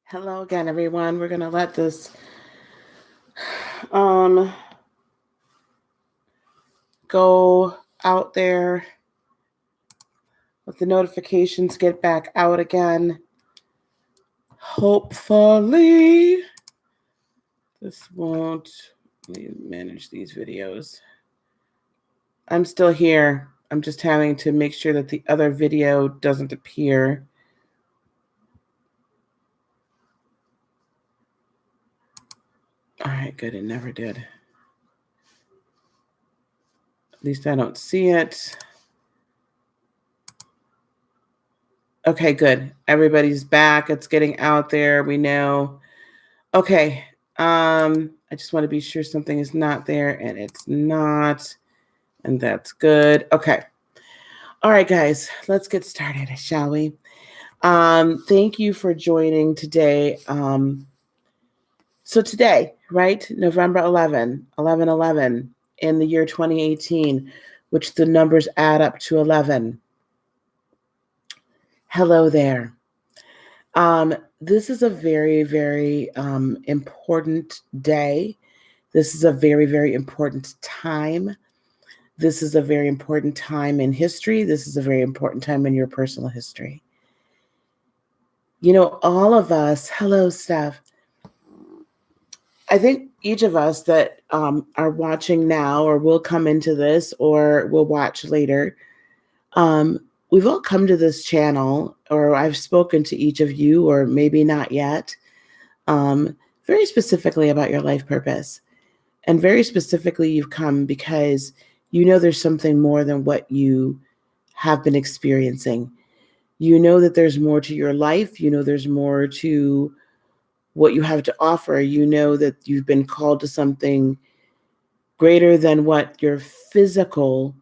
Hello again, everyone. We're going to let this um, go out there. Let the notifications get back out again. Hopefully, this won't. Let me manage these videos. I'm still here. I'm just having to make sure that the other video doesn't appear. All right, good. It never did. At least I don't see it. Okay, good. Everybody's back. It's getting out there. We know. Okay. I just want to be sure something is not there, and it's not. And that's good. Okay. All right, guys, let's get started, shall we? Thank you for joining today. So today, right, November 11/11, in the year 2018, which the numbers add up to 11. Hello there. This is a very, very important day. This is a very, very important time. This is a very important time in history. This is a very important time in your personal history. You know, all of us, hello, Steph. I think each of us that are watching now or will come into this or will watch later, we've all come to this channel, or I've spoken to each of you, or maybe not yet, very specifically about your life purpose. And very specifically, you've come because you know there's something more than what you have been experiencing. You know that there's more to your life. You know there's more to what you have to offer. You know that you've been called to something greater than what your physical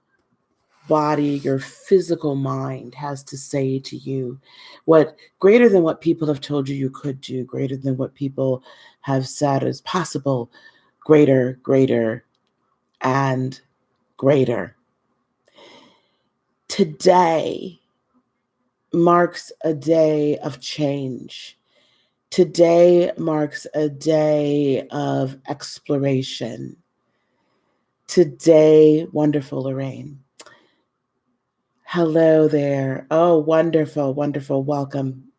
body, your physical mind has to say to you. What greater than what people have told you could do, greater than what people have said is possible, greater, and greater. Today marks a day of change. Today marks a day of exploration. Today, wonderful, Lorraine. Hello there. Oh, wonderful, wonderful. Welcome.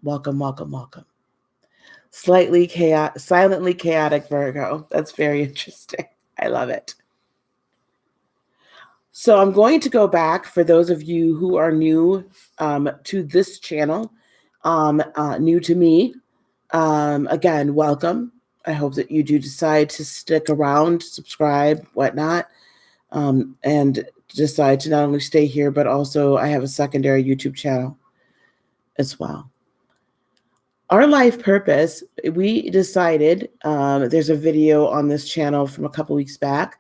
Silently chaotic Virgo. That's very interesting. I love it. So I'm going to go back for those of you who are new to this channel, new to me. Again, welcome. I hope that you do decide to stick around, subscribe, whatnot, and decide to not only stay here, but also I have a secondary YouTube channel as well. Our life purpose, we decided, there's a video on this channel from a couple weeks back.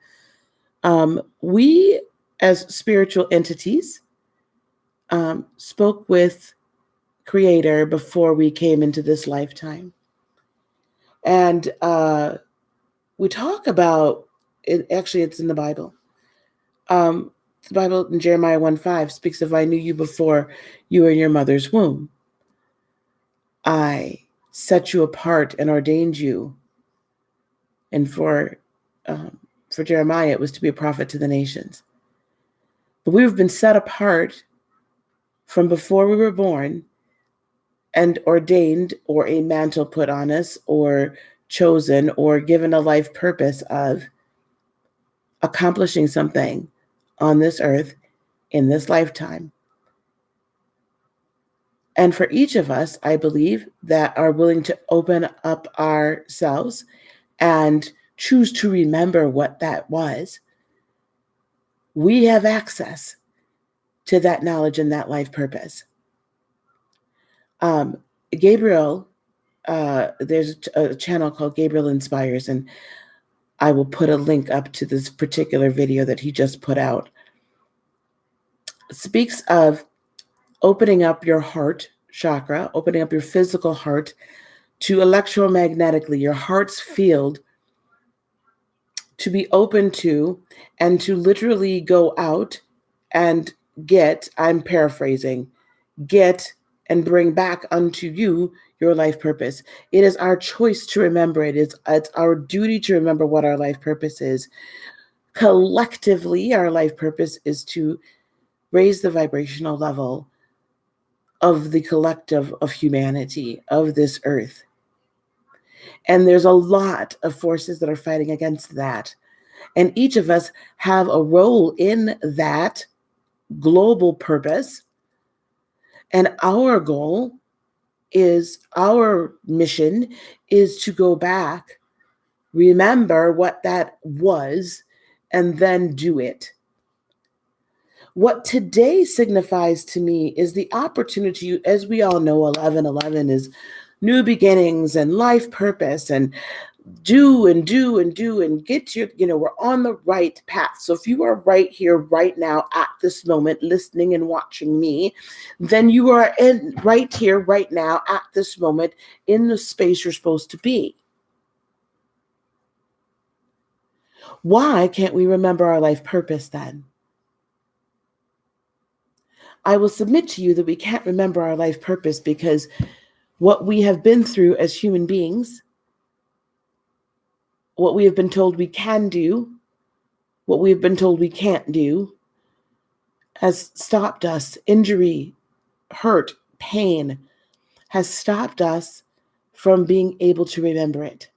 We, as spiritual entities, spoke with Creator before we came into this lifetime. And we talk about, actually it's in the Bible. The Bible in Jeremiah 1:5 speaks of, I knew you before you were in your mother's womb. I set you apart and ordained you. And for Jeremiah, it was to be a prophet to the nations. But we've been set apart from before we were born and ordained, or a mantle put on us, or chosen, or given a life purpose of accomplishing something on this earth in this lifetime. And for each of us, I believe, that are willing to open up ourselves and choose to remember what that was, we have access to that knowledge and that life purpose. Gabriel, there's a channel called Gabriel Inspires, and I will put a link up to this particular video that he just put out. It speaks of opening up your heart chakra, opening up your physical heart to electromagnetically, your heart's field, to be open to, and to literally go out and get, I'm paraphrasing, get and bring back unto you your life purpose. It is our choice to remember it. It's our duty to remember what our life purpose is. Collectively, our life purpose is to raise the vibrational level of the collective of humanity, of this earth. And there's a lot of forces that are fighting against that. And each of us have a role in that global purpose. And our goal is, our mission is to go back, remember what that was, and then do it. What today signifies to me is the opportunity, as we all know, 11/11 is new beginnings and life purpose, and do and do and do and get your, we're on the right path. So if you are right here, right now, at this moment, listening and watching me, then you are right here, right now, at this moment, in the space you're supposed to be. Why can't we remember our life purpose then? I will submit to you that we can't remember our life purpose because what we have been through as human beings, what we have been told we can do, what we have been told we can't do, has stopped us. Injury, hurt, pain has stopped us from being able to remember it.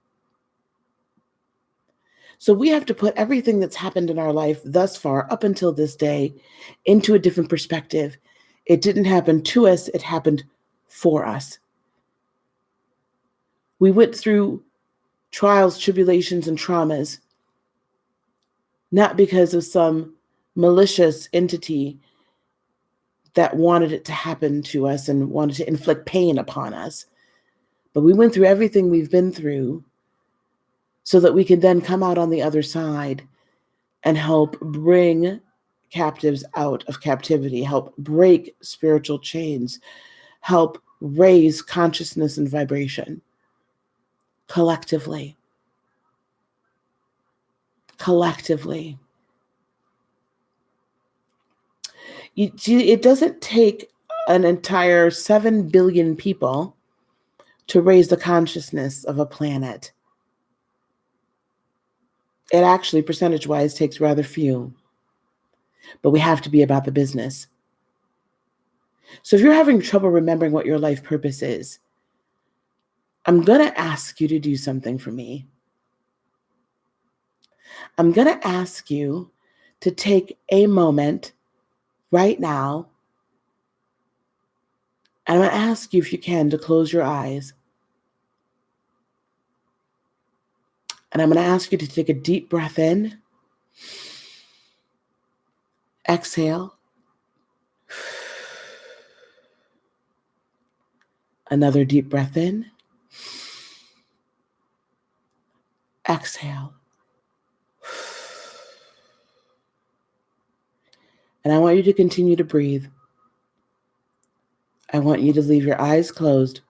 So we have to put everything that's happened in our life thus far, up until this day, into a different perspective. It didn't happen to us, it happened for us. We went through trials, tribulations, and traumas, not because of some malicious entity that wanted it to happen to us and wanted to inflict pain upon us. But we went through everything we've been through so that we can then come out on the other side and help bring captives out of captivity, help break spiritual chains, help raise consciousness and vibration collectively. Collectively. It doesn't take an entire 7 billion people to raise the consciousness of a planet. It actually, percentage-wise, takes rather few. But we have to be about the business. So if you're having trouble remembering what your life purpose is, I'm going to ask you to do something for me. I'm going to ask you to take a moment right now, and I'm going to ask you, if you can, to close your eyes. And I'm going to ask you to take a deep breath in. Exhale. Another deep breath in. Exhale. And I want you to continue to breathe. I want you to leave your eyes closed.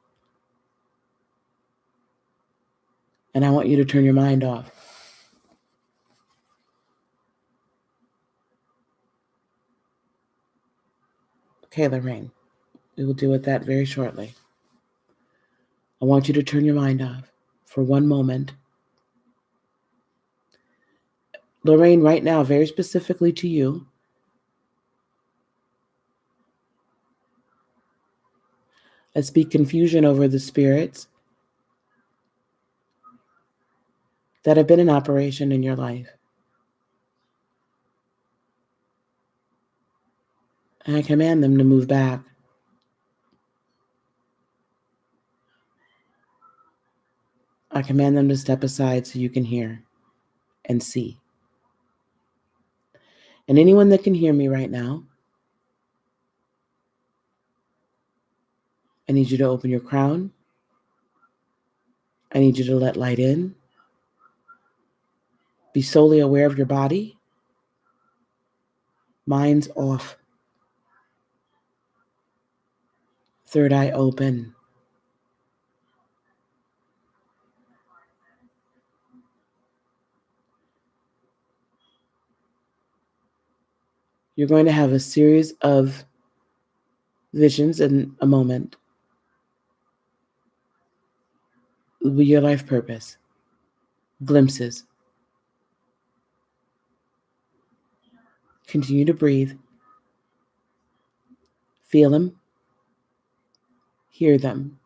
And I want you to turn your mind off. Okay, Lorraine, we will deal with that very shortly. I want you to turn your mind off for one moment. Lorraine, right now, very specifically to you, I speak confusion over the spirits that have been in operation in your life. And I command them to move back. I command them to step aside so you can hear and see. And anyone that can hear me right now, I need you to open your crown. I need you to let light in. Be solely aware of your body. Mind's off. Third eye open. You're going to have a series of visions in a moment. your life purpose. Glimpses. Continue to breathe. Feel them. Hear them.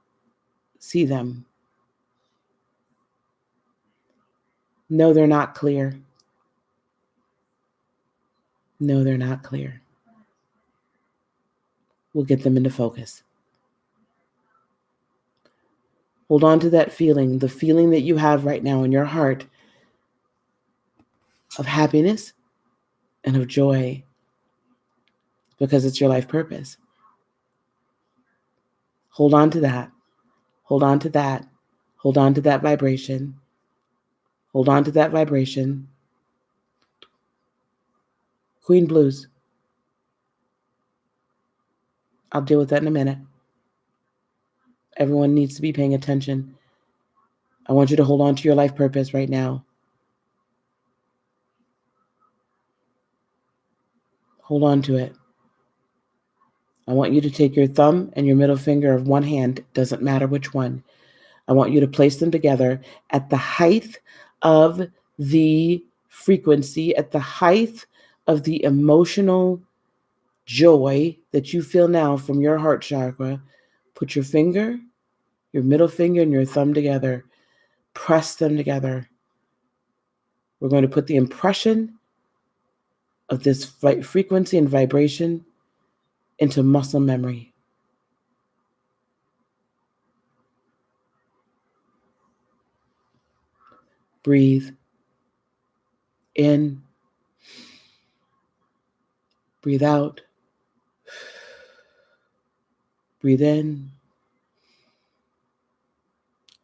See them. No, they're not clear. No, they're not clear. We'll get them into focus. Hold on to that feeling, the feeling that you have right now in your heart of happiness and of joy, because it's your life purpose. Hold on to that. Hold on to that. Hold on to that vibration. Hold on to that vibration. Queen Blues. I'll deal with that in a minute. Everyone needs to be paying attention. I want you to hold on to your life purpose right now. Hold on to it. I want you to take your thumb and your middle finger of one hand, doesn't matter which one. I want you to place them together at the height of the frequency, at the height of the emotional joy that you feel now from your heart chakra. Put your finger, your middle finger, and your thumb together. Press them together. We're going to put the impression of this frequency and vibration into muscle memory. Breathe in, breathe out, breathe in,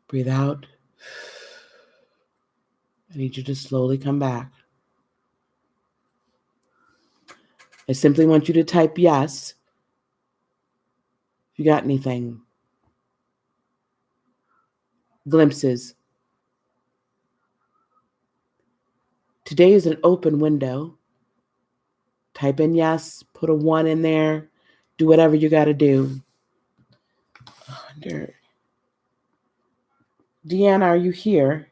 breathe out. I need you to slowly come back. I simply want you to type yes if you got anything. Glimpses. Today is an open window. Type in yes, put a 1 in there, do whatever you got to do. Deanna, are you here?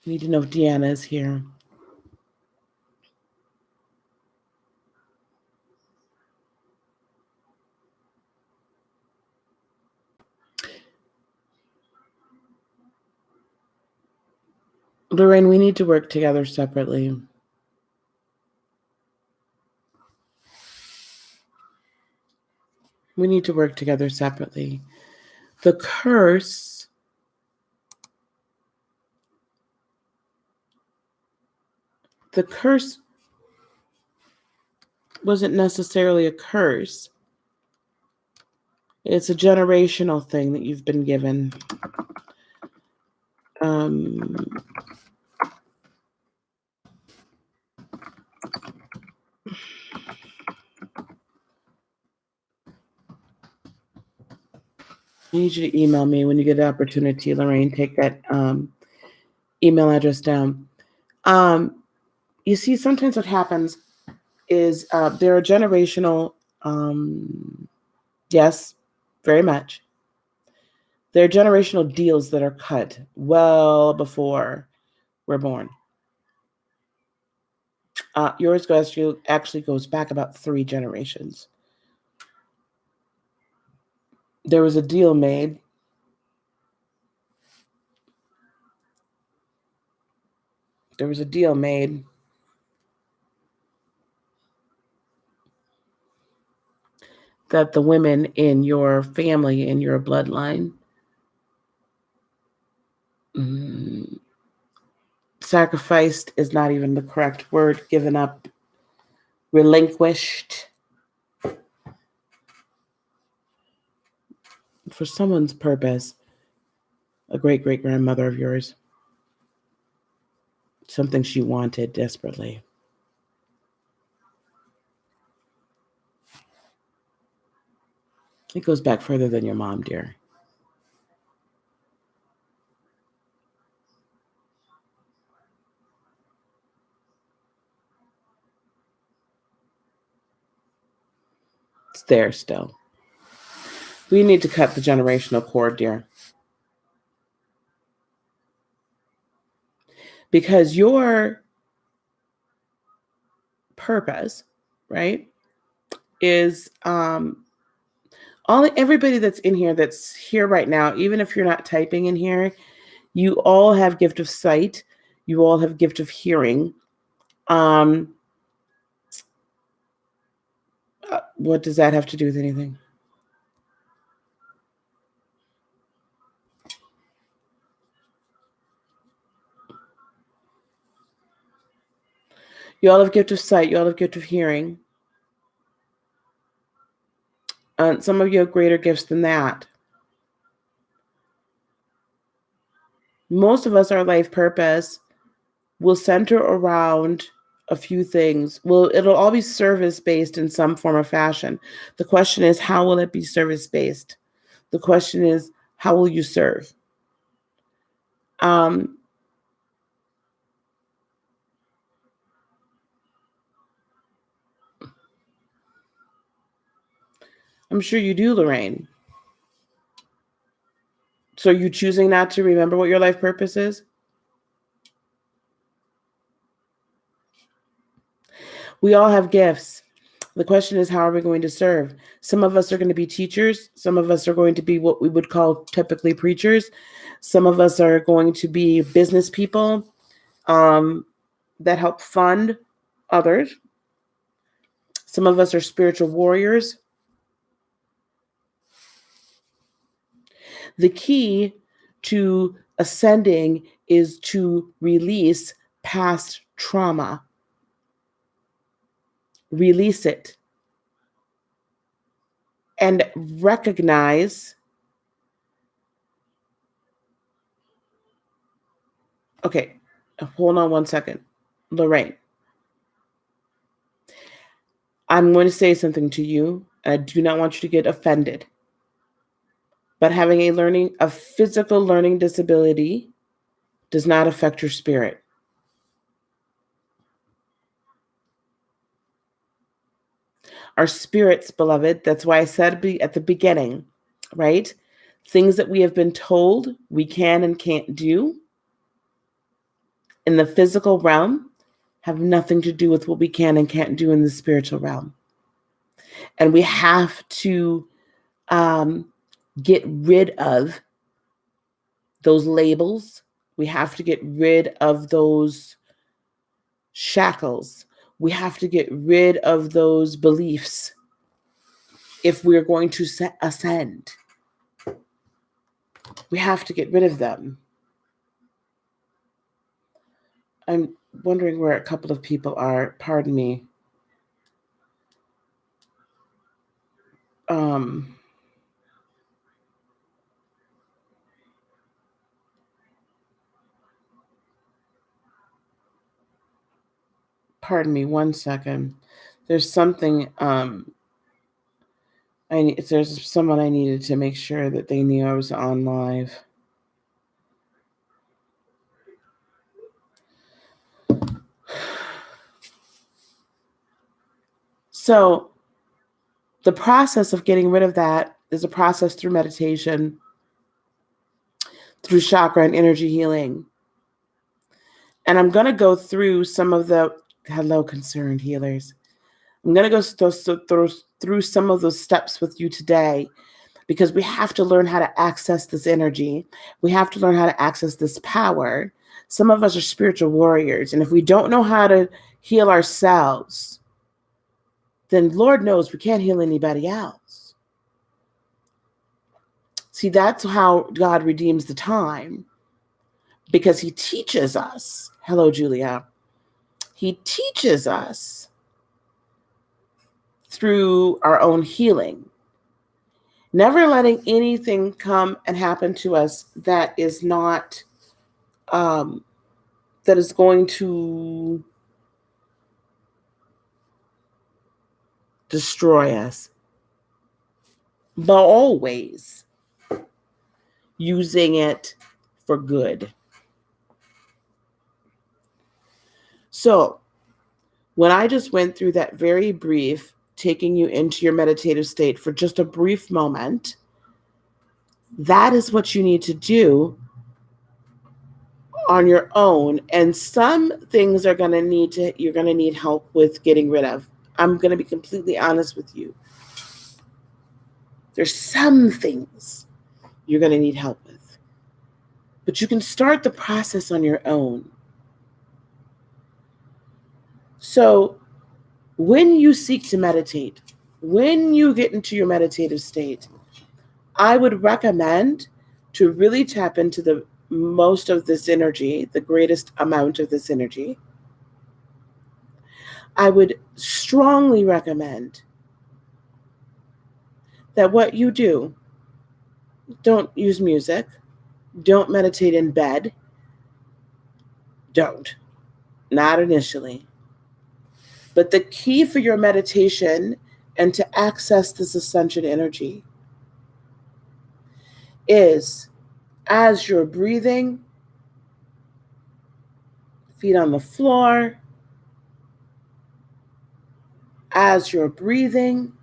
I need to know if Deanna is here. Lorraine, we need to work together separately. We need to work together separately. The curse wasn't necessarily a curse. It's a generational thing that you've been given. I need you to email me when you get the opportunity, Lorraine. Take that email address down. You see, sometimes what happens is there are generational, yes, very much. There are generational deals that are cut well before we're born. Yours actually goes back about 3 generations. There was a deal made. That the women in your family, in your bloodline, sacrificed is not even the correct word, given up, relinquished for someone's purpose, a great-great-grandmother of yours, something she wanted desperately. It goes back further than your mom, dear. It's there still. We need to cut the generational cord, dear. Because your purpose, right, is everybody that's in here, that's here right now, even if you're not typing in here, you all have gift of sight. You all have gift of hearing. What does that have to do with anything? You all have gift of sight. You all have gift of hearing. Some of you have greater gifts than that. Most of us, our life purpose will center around a few things. Well, it'll all be service-based in some form or fashion. The question is, how will it be service-based? The question is, how will you serve? I'm sure you do, Lorraine. So are you choosing not to remember what your life purpose is? We all have gifts. The question is, how are we going to serve? Some of us are going to be teachers. Some of us are going to be what we would call typically preachers. Some of us are going to be business people that help fund others. Some of us are spiritual warriors. The key to ascending is to release past trauma. Release it. And recognize. Okay, hold on one second. Lorraine, I'm going to say something to you. I do not want you to get offended. But having a physical learning disability does not affect your spirit. Our spirits, beloved, that's why I said at the beginning, right? Things that we have been told we can and can't do in the physical realm have nothing to do with what we can and can't do in the spiritual realm. And we have to get rid of those labels. We have to get rid of those shackles. We have to get rid of those beliefs if we're going to ascend. We have to get rid of them. I'm wondering where a couple of people are. Pardon me. Pardon me 1 second. There's something there's someone I needed to make sure that they knew I was on live. So the process of getting rid of that is a process through meditation, through chakra and energy healing. And I'm going to go through some of the, hello, concerned healers. I'm going to go through some of those steps with you today, because we have to learn how to access this energy. We have to learn how to access this power. Some of us are spiritual warriors. And if we don't know how to heal ourselves, then Lord knows we can't heal anybody else. See, that's how God redeems the time, because he teaches us. Hello, Julia. He teaches us through our own healing. Never letting anything come and happen to us that is not, that is going to destroy us, but always using it for good. So when I just went through that very brief, taking you into your meditative state for just a brief moment, That is what you need to do on your own. And some things you're going to need help with getting rid of. I'm going to be completely honest with you. There's some things you're going to need help with, but you can start the process on your own. So when you seek to meditate, when you get into your meditative state, I would recommend to really tap into the most of this energy, the greatest amount of this energy. I would strongly recommend that what you do, don't use music, don't meditate in bed, don't, not initially. But the key for your meditation and to access this ascension energy is as you're breathing, feet on the floor, as you're breathing,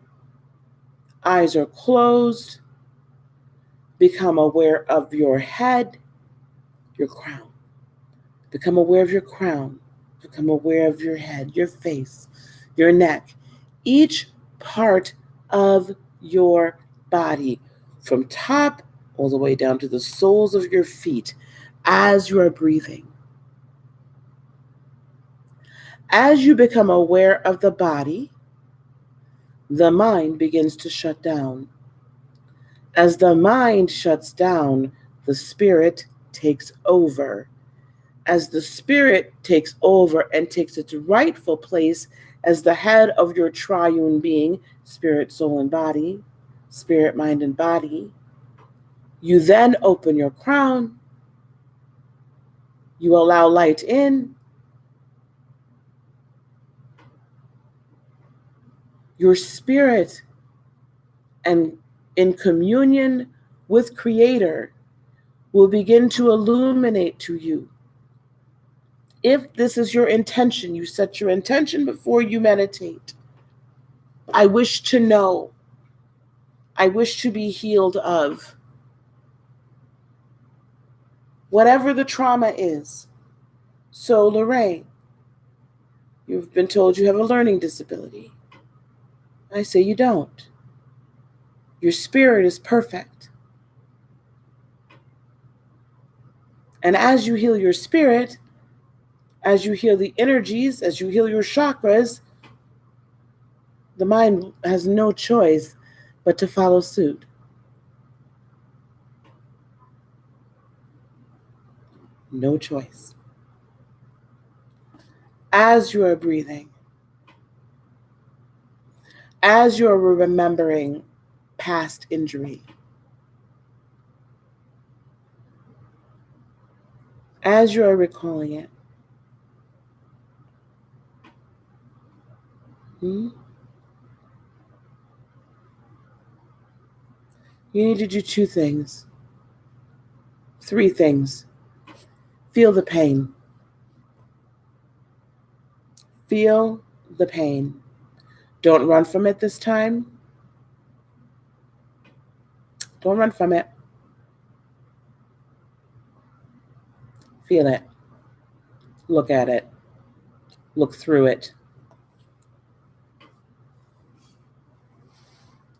eyes are closed, become aware of your head, your crown. Become aware of your crown. Become aware of your head, your face, your neck, each part of your body, from top all the way down to the soles of your feet as you are breathing. As you become aware of the body, the mind begins to shut down. As the mind shuts down, the spirit takes over. As the spirit takes over and takes its rightful place as the head of your triune being, spirit, soul, and body, spirit, mind, and body, you then open your crown. You allow light in. Your spirit, and in communion with Creator, will begin to illuminate to you. If this is your intention, you set your intention before you meditate. I wish to know. I wish to be healed of. Whatever the trauma is. So, Lorraine, you've been told you have a learning disability. I say you don't. Your spirit is perfect. And as you heal your spirit, as you heal the energies, as you heal your chakras, the mind has no choice but to follow suit. No choice. As you are breathing, as you are remembering past injury, as you are recalling it, you need to do 2 things, 3 things. Feel the pain. Feel the pain. Don't run from it this time. Don't run from it. Feel it. Look at it. Look through it.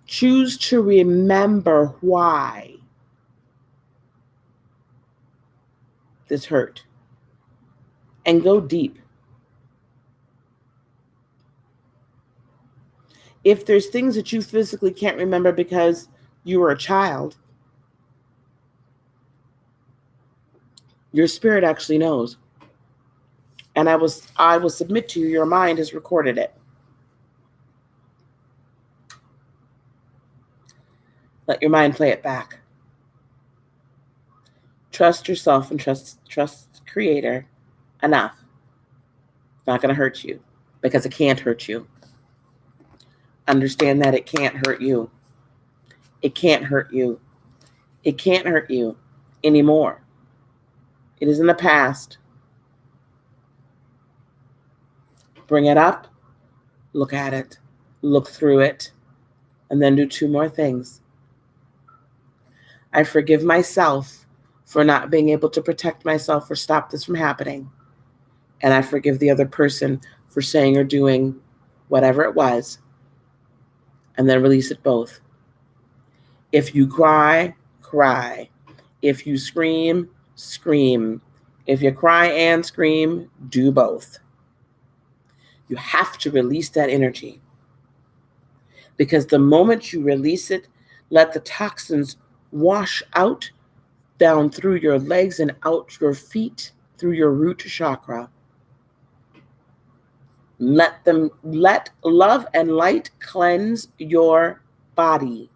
Choose to remember why this hurt. And go deep. If there's things that you physically can't remember because you were a child, your spirit actually knows. And I will submit to you, your mind has recorded it. Let your mind play it back. Trust yourself and trust Creator enough. It's not going to hurt you because it can't hurt you. Understand that it can't hurt you. It can't hurt you. It can't hurt you anymore. It is in the past. Bring it up, look at it, look through it, and then do 2 more things. I forgive myself for not being able to protect myself or stop this from happening. And I forgive the other person for saying or doing whatever it was. And then release it both. If you cry, cry. If you scream, scream. If you cry and scream, do both. You have to release that energy. Because the moment you release it, let the toxins wash out down through your legs and out your feet, through your root chakra. Let love and light cleanse your body.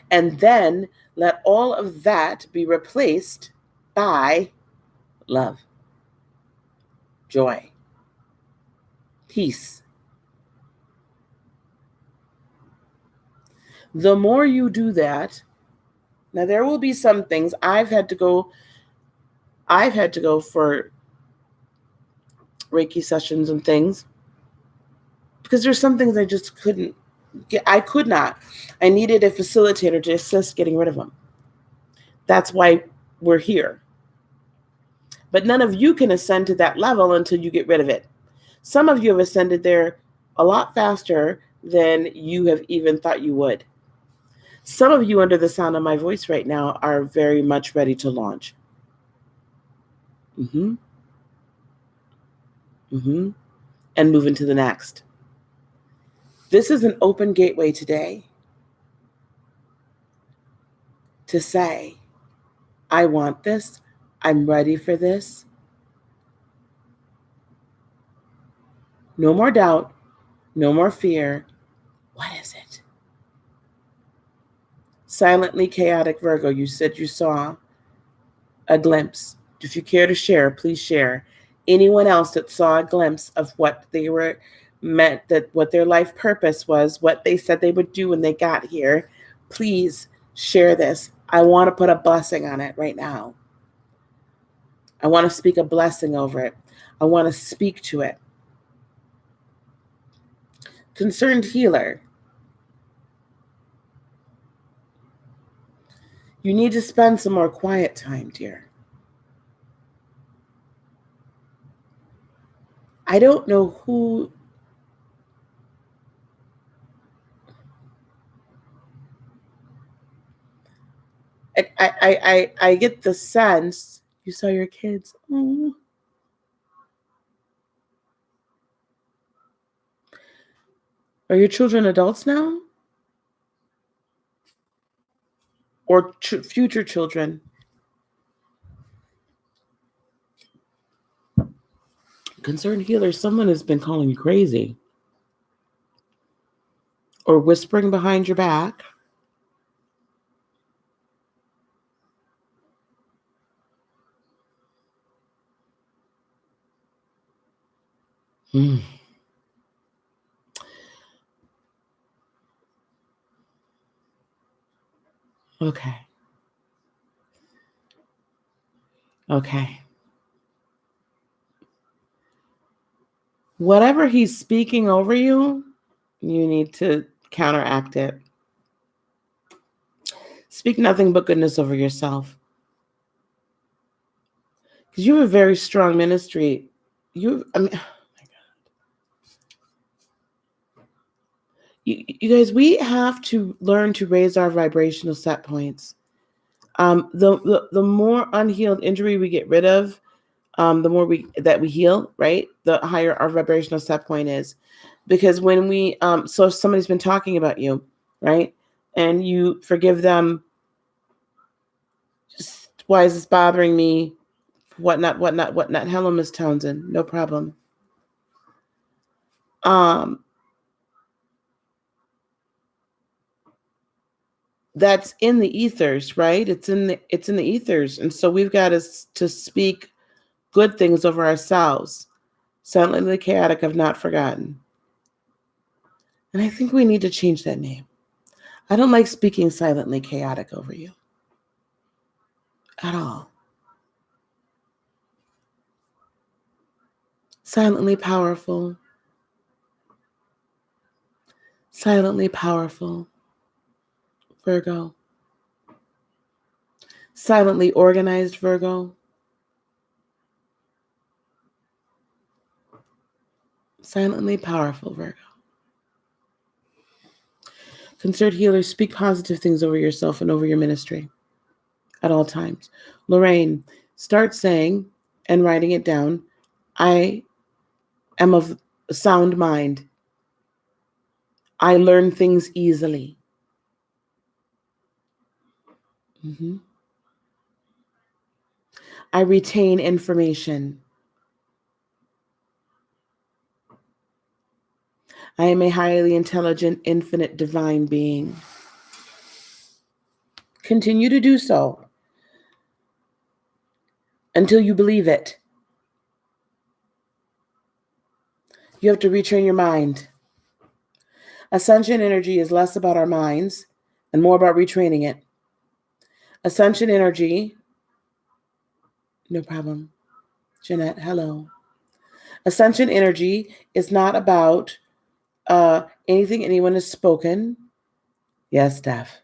And then let all of that be replaced by love, joy, peace. The more you do that, now there will be some things I've had to go for Reiki sessions and things because there's some things I just couldn't get. I could not. I needed a facilitator to assist getting rid of them. That's why we're here. But none of you can ascend to that level until you get rid of it. Some of you have ascended there a lot faster than you have even thought you would. Some of you under the sound of my voice right now are very much ready to launch. And move into the next. This is an open gateway today to say, I want this. I'm ready for this. No more doubt. No more fear. What is it? Silently chaotic Virgo, you said you saw a glimpse. If you care to share, please share. Anyone else that saw a glimpse of what they were meant, that what their life purpose was, what they said they would do when they got here, please share this. I want to put a blessing on it right now. I want to speak a blessing over it. I want to speak to it. Concerned healer, you need to spend some more quiet time, dear. I don't know who. I get the sense you saw your kids. Oh. Are your children adults now? Or future children? Concerned healer, someone has been calling you crazy. Or whispering behind your back. Okay. Okay. Whatever he's speaking over you, you need to counteract it. Speak nothing but goodness over yourself. Because you have a very strong ministry. Oh my God. You guys, we have to learn to raise our vibrational set points. The more unhealed injury we get rid of, the more we heal, right? The higher our vibrational set point is. Because when we, so if somebody's been talking about you, right? And you forgive them, just, why is this bothering me? Whatnot. Hello, Miss Townsend. No problem. That's in the ethers, right? It's in the ethers. And so we've got to speak good things over ourselves. Silently chaotic, I've not forgotten. And I think we need to change that name. I don't like speaking silently chaotic over you. At all. Silently powerful. Silently powerful. Virgo. Silently organized Virgo. Silently powerful Virgo. Considered healers, speak positive things over yourself and over your ministry at all times. Lorraine, start saying and writing it down. I am of sound mind. I learn things easily. Mm-hmm. I retain information. I am a highly intelligent, infinite, divine being. Continue to do so until you believe it. You have to retrain your mind. Ascension energy is less about our minds and more about retraining it. Ascension energy, no problem. Jeanette, hello. Ascension energy is not about anything anyone has spoken. Yes, Steph.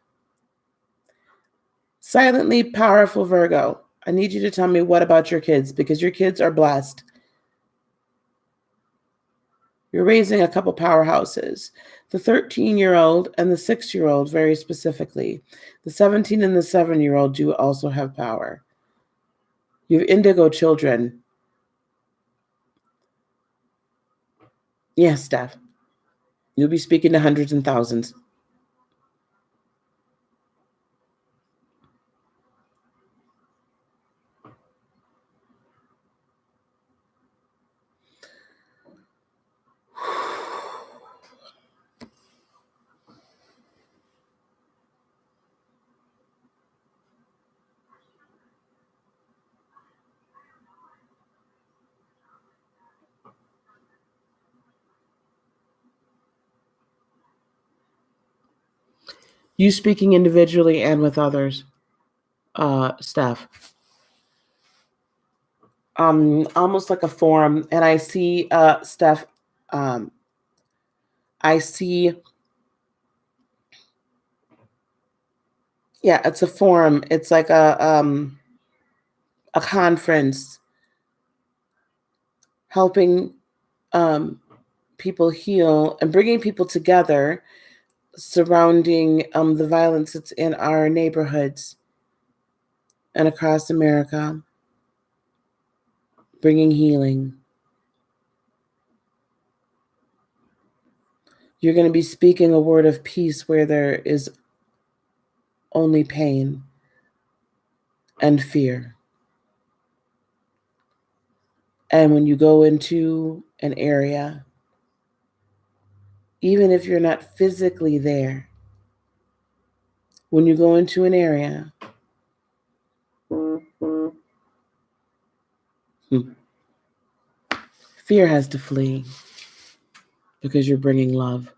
Silently powerful Virgo. I need you to tell me what about your kids, because your kids are blessed. You're raising a couple powerhouses. The 13-year-old and the 6-year-old, very specifically. The 17 and the 7-year-old do also have power. You have indigo children. Yes, Steph. You'll be speaking to hundreds and thousands. You speaking individually and with others, Steph. Almost like a forum. And I see, Steph, I see, yeah, it's a forum. It's like a conference helping people heal and bringing people together surrounding the violence that's in our neighborhoods and across America, bringing healing. You're going to be speaking a word of peace where there is only pain and fear. And when you go into an area, even if you're not physically there, when you go into an area, fear has to flee because you're bringing love.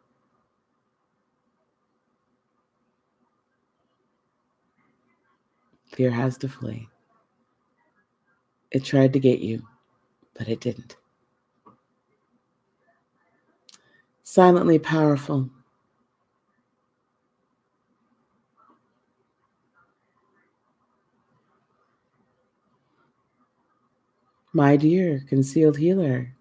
Fear has to flee. It tried to get you, but it didn't. Silently powerful. My dear concealed healer,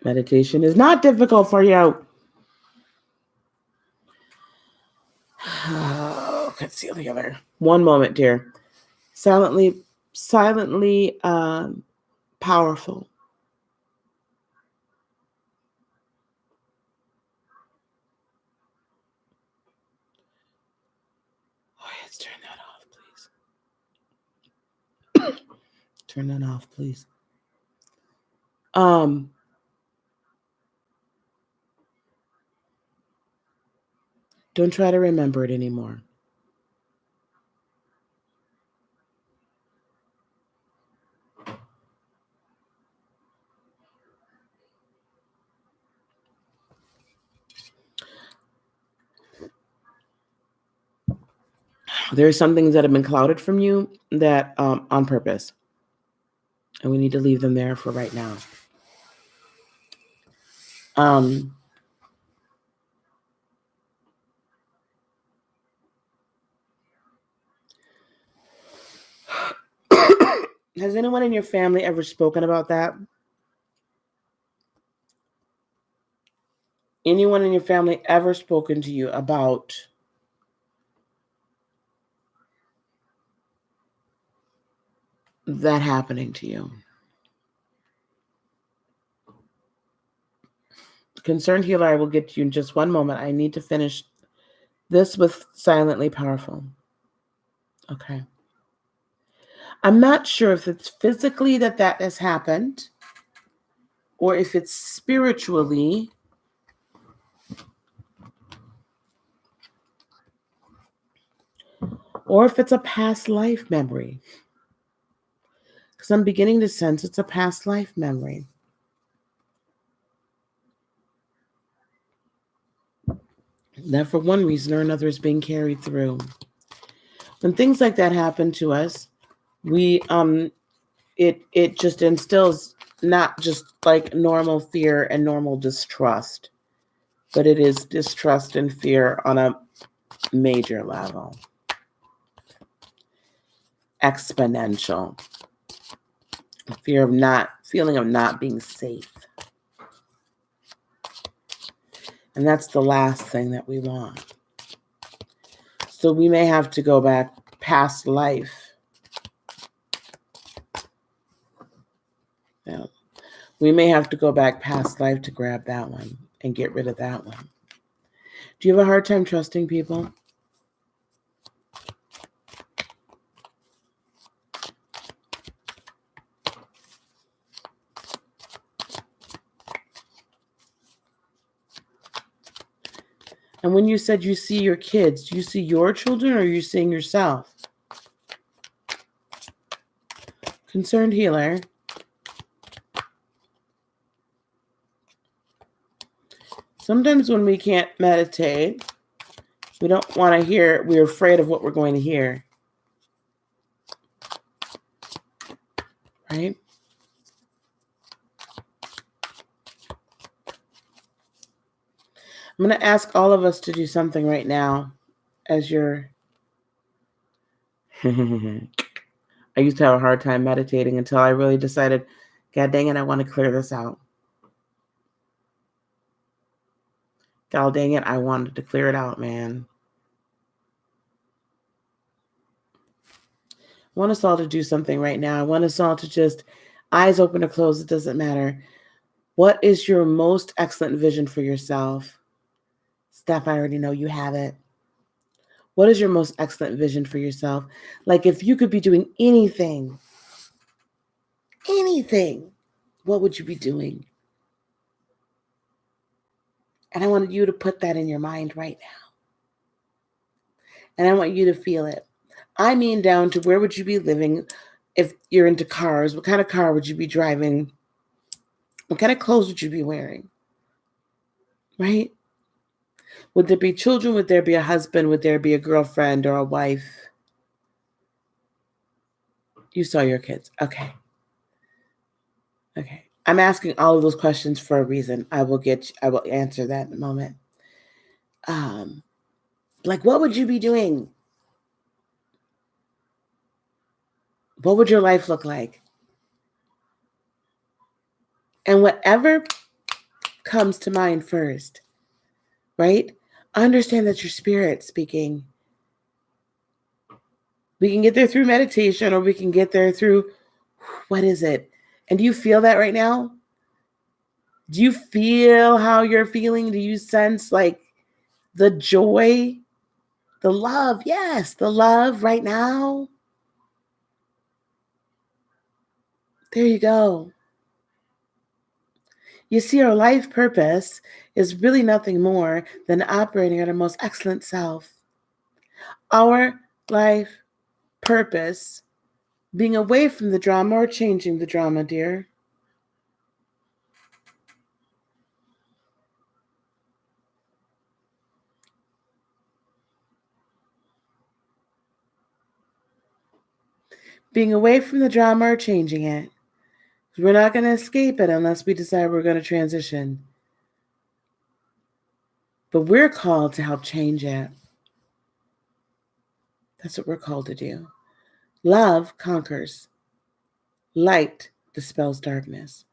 meditation is not difficult for you. Oh, concealed healer. One moment, dear. Silently powerful. Oh, let's turn that off, please. Turn that off, please. Don't try to remember it anymore. There are some things that have been clouded from you that on purpose. And we need to leave them there for right now. Has anyone in your family ever spoken about that? Anyone in your family ever spoken to you about that happening to you? Concerned healer, I will get to you in just one moment. I need to finish this with silently powerful. Okay. I'm not sure if it's physically that has happened or if it's spiritually, or if it's a past life memory. Because I'm beginning to sense it's a past life memory. That for one reason or another is being carried through. When things like that happen to us, we it just instills not just like normal fear and normal distrust, but it is distrust and fear on a major level. Exponential. Feeling of not being safe. And that's the last thing that we want. So we may have to go back past life. Yeah. We may have to go back past life to grab that one and get rid of that one. Do you have a hard time trusting people? And when you said you see your kids, do you see your children or are you seeing yourself? Concerned healer. Sometimes when we can't meditate, we don't want to hear, we're afraid of what we're going to hear. Right? I'm going to ask all of us to do something right now as you're... I used to have a hard time meditating until I really decided, God dang it, I want to clear this out. God dang it, I wanted to clear it out, man. I want us all to do something right now. I want us all to just, eyes open or closed, it doesn't matter. What is your most excellent vision for yourself? Steph, I already know you have it. What is your most excellent vision for yourself? Like if you could be doing anything, what would you be doing? And I wanted you to put that in your mind right now. And I want you to feel it. I mean down to where would you be living if you're into cars? What kind of car would you be driving? What kind of clothes would you be wearing? Right? Would there be children? Would there be a husband? Would there be a girlfriend or a wife? You saw your kids. Okay. Okay. I'm asking all of those questions for a reason. I will answer that in a moment. Like what would you be doing? What would your life look like? And whatever comes to mind first, right? Understand that your spirit speaking. We can get there through meditation or we can get there through, what is it? And do you feel that right now? Do you feel how you're feeling? Do you sense like the joy, the love? Yes, the love right now. There you go. You see, our life purpose is really nothing more than operating at our most excellent self. Our life purpose, being away from the drama or changing the drama, dear. Being away from the drama or changing it. We're not going to escape it unless we decide we're going to transition. But we're called to help change it. That's what we're called to do. Love conquers. Light dispels darkness.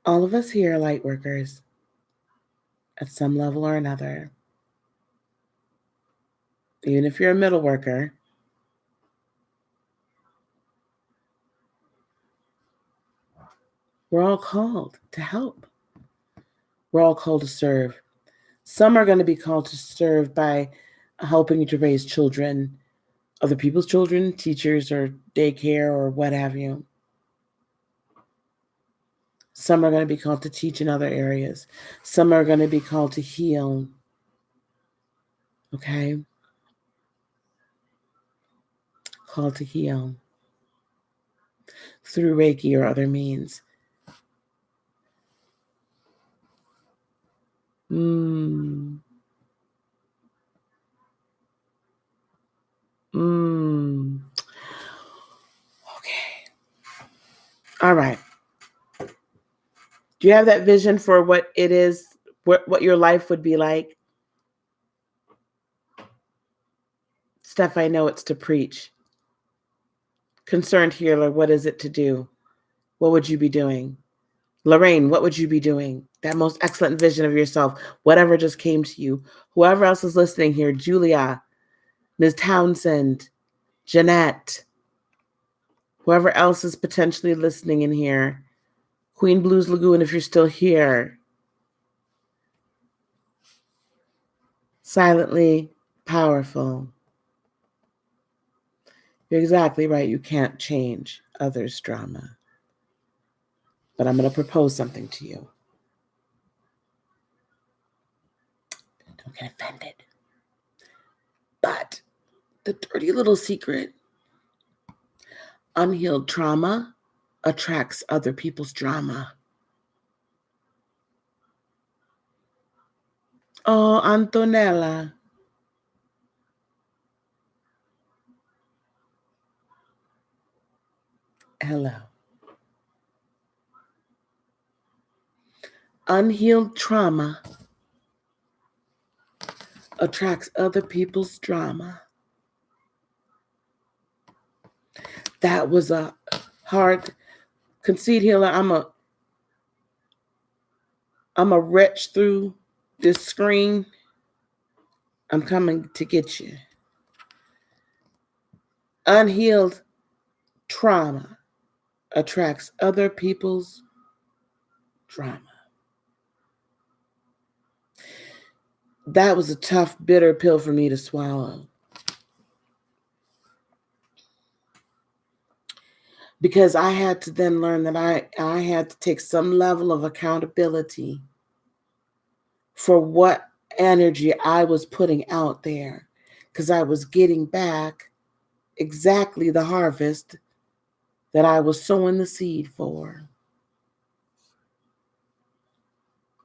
All of us here are light workers at some level or another. Even if you're a middle worker, we're all called to help. We're all called to serve. Some are going to be called to serve by helping you to raise children, other people's children, teachers or daycare or what have you. Some are going to be called to teach in other areas. Some are going to be called to heal. Okay? Called to heal through Reiki or other means. Okay. All right. Do you have that vision for what it is, what your life would be like? Steph, I know it's to preach. Concerned healer, what is it to do? What would you be doing? Lorraine, what would you be doing? That most excellent vision of yourself, whatever just came to you. Whoever else is listening here, Julia, Ms. Townsend, Jeanette, whoever else is potentially listening in here, Queen Blues Lagoon, if you're still here. Silently powerful. You're exactly right. You can't change others' drama. But I'm going to propose something to you. Don't get offended. But the dirty little secret, unhealed trauma attracts other people's drama. Oh, Antonella. Hello. Unhealed trauma attracts other people's drama. That was a hard conceit healer. I'm a wretch through this screen. I'm coming to get you. Unhealed trauma attracts other people's drama. That was a tough, bitter pill for me to swallow. Because I had to then learn that I had to take some level of accountability for what energy I was putting out there. Because I was getting back exactly the harvest that I was sowing the seed for.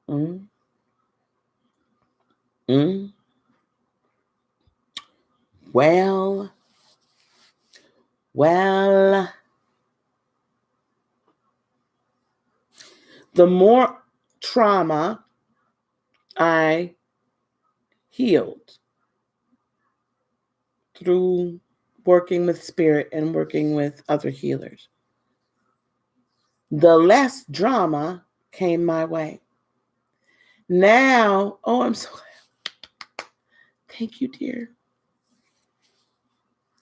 Mm. Mm. Well, the more trauma I healed through working with spirit and working with other healers, the less drama came my way. Now, oh, I'm so glad. Thank you, dear.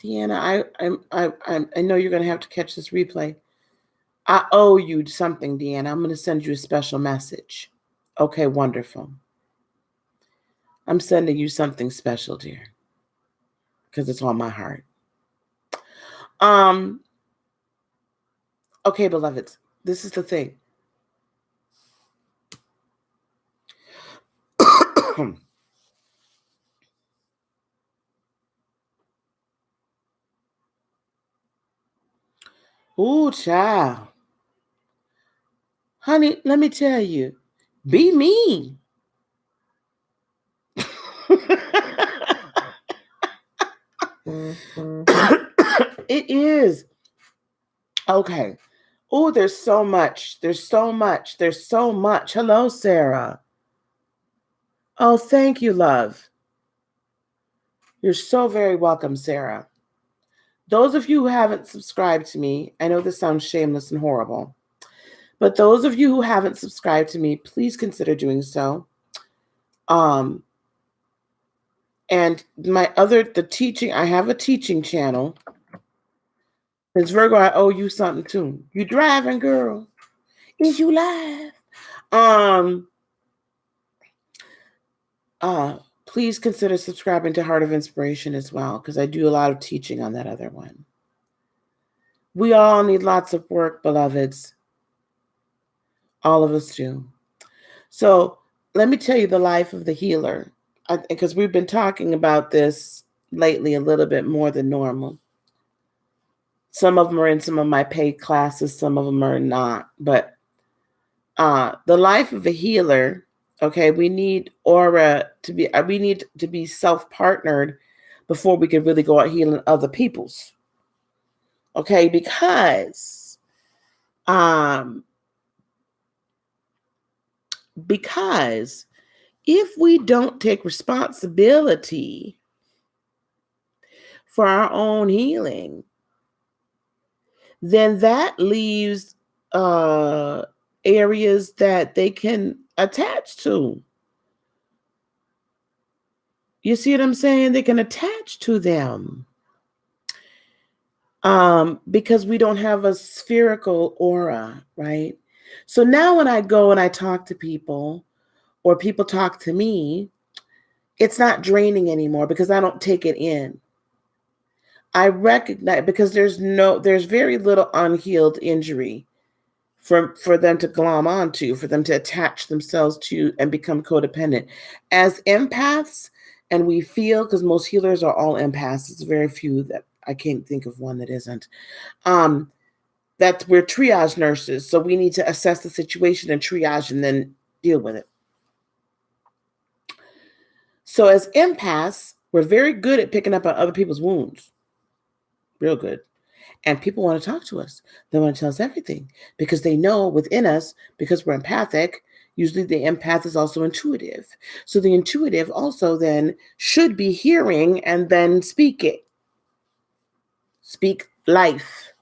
Deanna, I know you're going to have to catch this replay. I owe you something, Deanna. I'm going to send you a special message. Okay, wonderful. I'm sending you something special, dear, because it's on my heart. Okay, beloveds, this is the thing. Ooh, child. Honey, let me tell you, be me. It is. Okay. Oh, there's so much. There's so much. There's so much. Hello, Sarah. Oh, thank you, love. You're so very welcome, Sarah. Those of you who haven't subscribed to me, I know this sounds shameless and horrible, but those of you who haven't subscribed to me, please consider doing so. And the teaching, I have a teaching channel. It's Virgo, I owe you something too. You driving, girl? Is you live? Please consider subscribing to Heart of Inspiration as well, because I do a lot of teaching on that other one. We all need lots of work, beloveds. All of us do. So let me tell you the life of the healer, because we've been talking about this lately a little bit more than normal. Some of them are in some of my paid classes, some of them are not. But the life of a healer, okay, we need aura to be, we need to be self-partnered before we can really go out healing other people's. Okay, because if we don't take responsibility for our own healing, then that leaves areas that they can attach to. You see what I'm saying? They can attach to them. Because we don't have a spherical aura, right? So now when I go and I talk to people, or people talk to me, it's not draining anymore because I don't take it in. I recognize, because there's very little unhealed injury for them to glom onto, for them to attach themselves to and become codependent. As empaths, and we feel, because most healers are all empaths, it's very few that I can't think of one that isn't. That we're triage nurses, so we need to assess the situation and triage and then deal with it. So as empaths, we're very good at picking up on other people's wounds. Real good. And people want to talk to us. They want to tell us everything because they know within us, because we're empathic, usually the empath is also intuitive. So the intuitive also then should be hearing and then speak it. Speak life.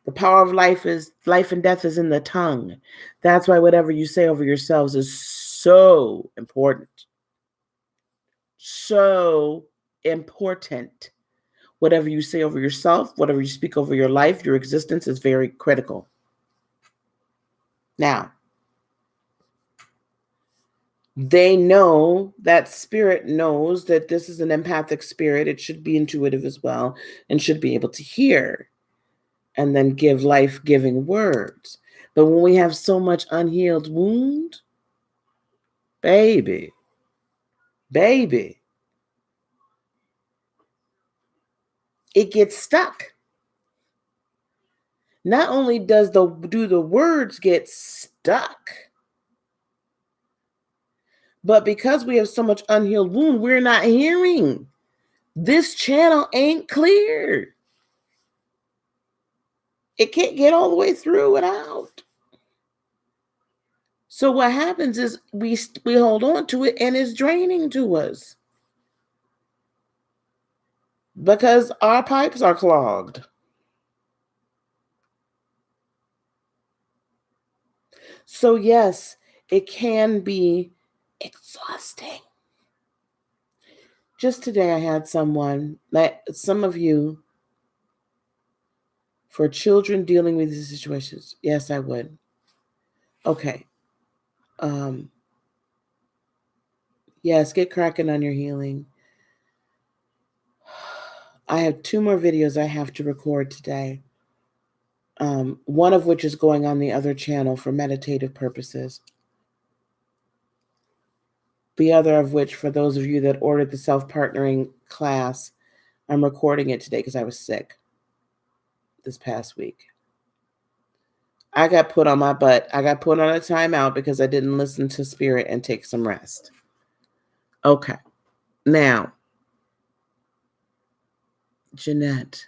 The power of life and death is in the tongue. That's why whatever you say over yourselves is so important. So important. Whatever you say over yourself, whatever you speak over your life, your existence is very critical. Now, they know, that spirit knows that this is an empathic spirit. It should be intuitive as well and should be able to hear and then give life-giving words. But when we have so much unhealed wound, baby, it gets stuck. Not only do the words get stuck, but because we have so much unhealed wound, we're not hearing. This channel ain't clear. It can't get all the way through and out. So what happens is we hold on to it and it's draining to us because our pipes are clogged. So yes, it can be exhausting. Just today I had someone, some of you, for children dealing with these situations. Yes, I would. Okay. Yes, get cracking on your healing. I have 2 more videos I have to record today. One of which is going on the other channel for meditative purposes. The other of which, for those of you that ordered the self-partnering class, I'm recording it today because I was sick this past week. I got put on my butt. I got put on a timeout because I didn't listen to spirit and take some rest. Okay. Now, Jeanette,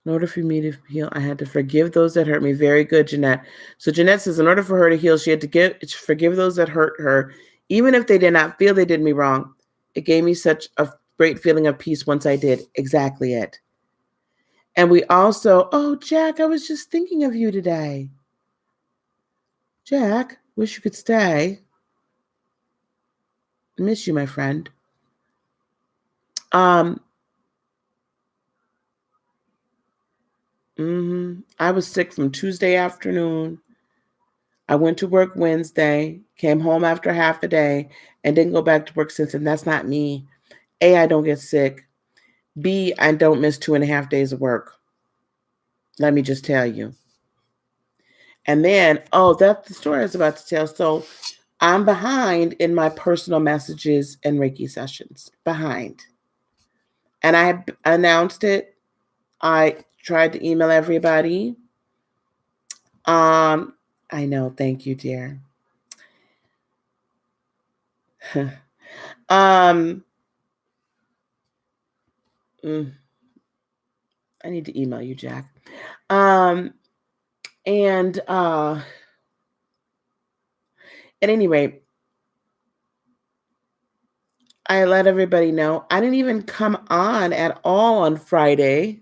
in order for me to heal, I had to forgive those that hurt me. Very good, Jeanette. So Jeanette says, in order for her to heal, she had to forgive those that hurt her, even if they did not feel they did me wrong. It gave me such a great feeling of peace once I did. Exactly it. And we also, oh, Jack, I was just thinking of you today. Jack, wish you could stay. Miss you, my friend. I was sick from Tuesday afternoon. I went to work Wednesday, came home after half a day, and didn't go back to work since. And that's not me. A, I don't get sick. B, I don't miss 2.5 days of work. Let me just tell you. And then, that's the story I was about to tell. So I'm behind in my personal messages and Reiki sessions. Behind. And I announced it. I tried to email everybody. I know. Thank you, dear. I need to email you, Jack. And at any rate, I let everybody know. I didn't even come on at all on Friday,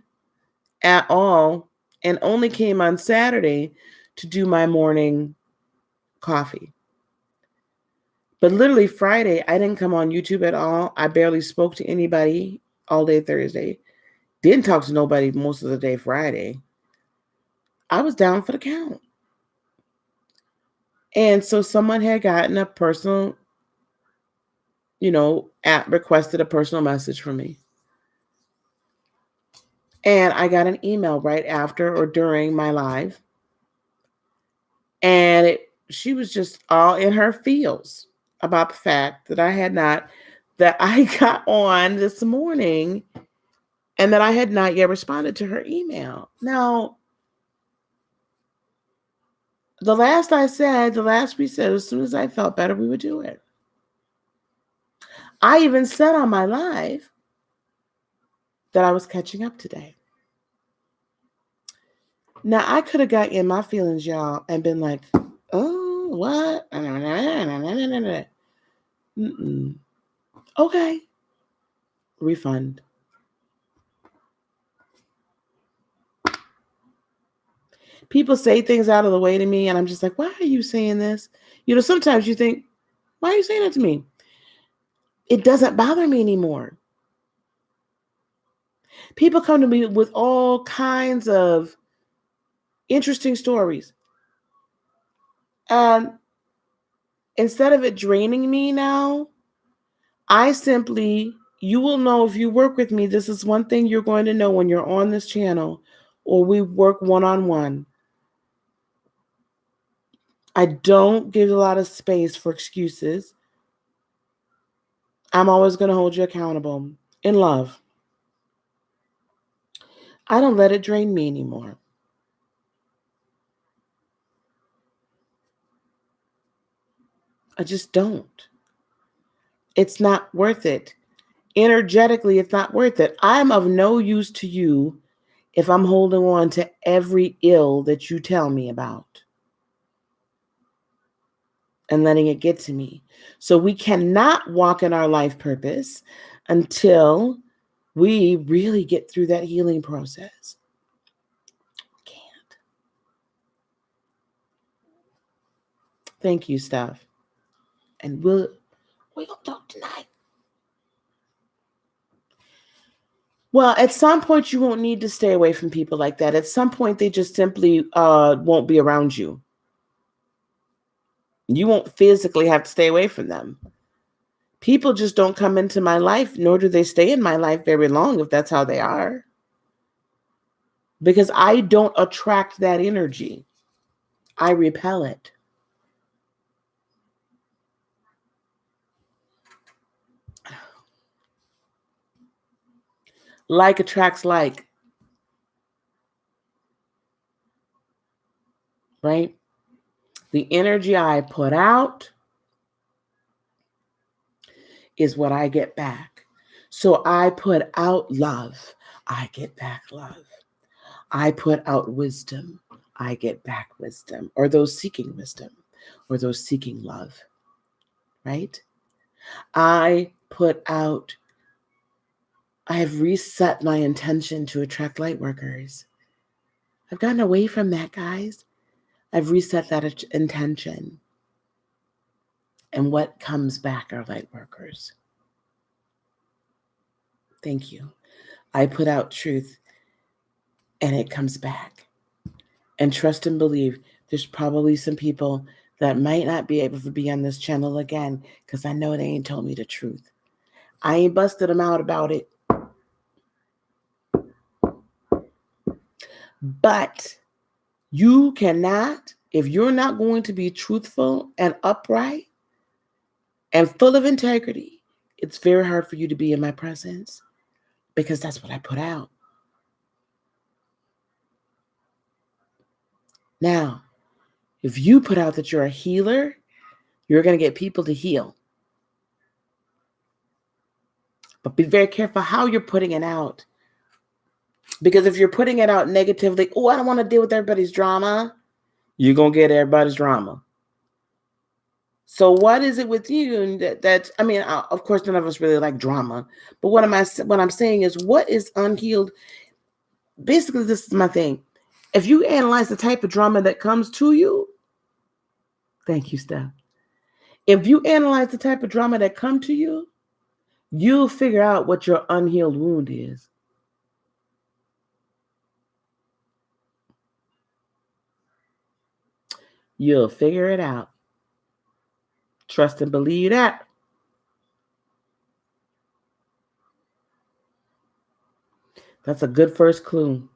at all, and only came on Saturday to do my morning coffee. But literally Friday, I didn't come on YouTube at all. I barely spoke to anybody all day Thursday. Didn't talk to nobody most of the day Friday. I was down for the count. And so someone had gotten a personal, requested a personal message from me. And I got an email right after or during my live. And she was just all in her feels about the fact that I got on this morning and that I had not yet responded to her email. Now, the last we said, as soon as I felt better, we would do it. I even said on my live that I was catching up today. Now, I could have got in my feelings, y'all, and been like, oh, what? Okay. Refund. People say things out of the way to me, and I'm just like, why are you saying this? Sometimes you think, why are you saying that to me? It doesn't bother me anymore. People come to me with all kinds of interesting stories. And instead of it draining me now, you will know if you work with me, this is one thing you're going to know when you're on this channel or we work one-on-one. I don't give a lot of space for excuses. I'm always going to hold you accountable in love. I don't let it drain me anymore. I just don't. It's not worth it. Energetically, it's not worth it. I'm of no use to you if I'm holding on to every ill that you tell me about and letting it get to me. So we cannot walk in our life purpose until we really get through that healing process. Can't. Thank you, Steph. And we're gonna talk tonight. Well, at some point you won't need to stay away from people like that. At some point they just simply won't be around you. You won't physically have to stay away from them. People just don't come into my life, nor do they stay in my life very long if that's how they are. Because I don't attract that energy. I repel it. Like attracts like. Right? The energy I put out is what I get back. So I put out love. I get back love. I put out wisdom. I get back wisdom. Or those seeking wisdom. Or those seeking love. Right? I put out I have reset my intention to attract light workers. I've gotten away from that, guys. I've reset that intention. And what comes back are light workers. Thank you. I put out truth and it comes back. And trust and believe there's probably some people that might not be able to be on this channel again because I know they ain't told me the truth. I ain't busted them out about it. But you cannot, if you're not going to be truthful and upright and full of integrity, it's very hard for you to be in my presence because that's what I put out. Now, if you put out that you're a healer, you're going to get people to heal. But be very careful how you're putting it out. Because if you're putting it out negatively, oh, I don't want to deal with everybody's drama, you're going to get everybody's drama. So what is it with you that's, I mean, of course, none of us really like drama. But what I'm saying is what is unhealed? Basically, this is my thing. If you analyze the type of drama that comes to you, thank you, Steph. If you analyze the type of drama that come to you, you'll figure out what your unhealed wound is. You'll figure it out. Trust and believe that. That's a good first clue.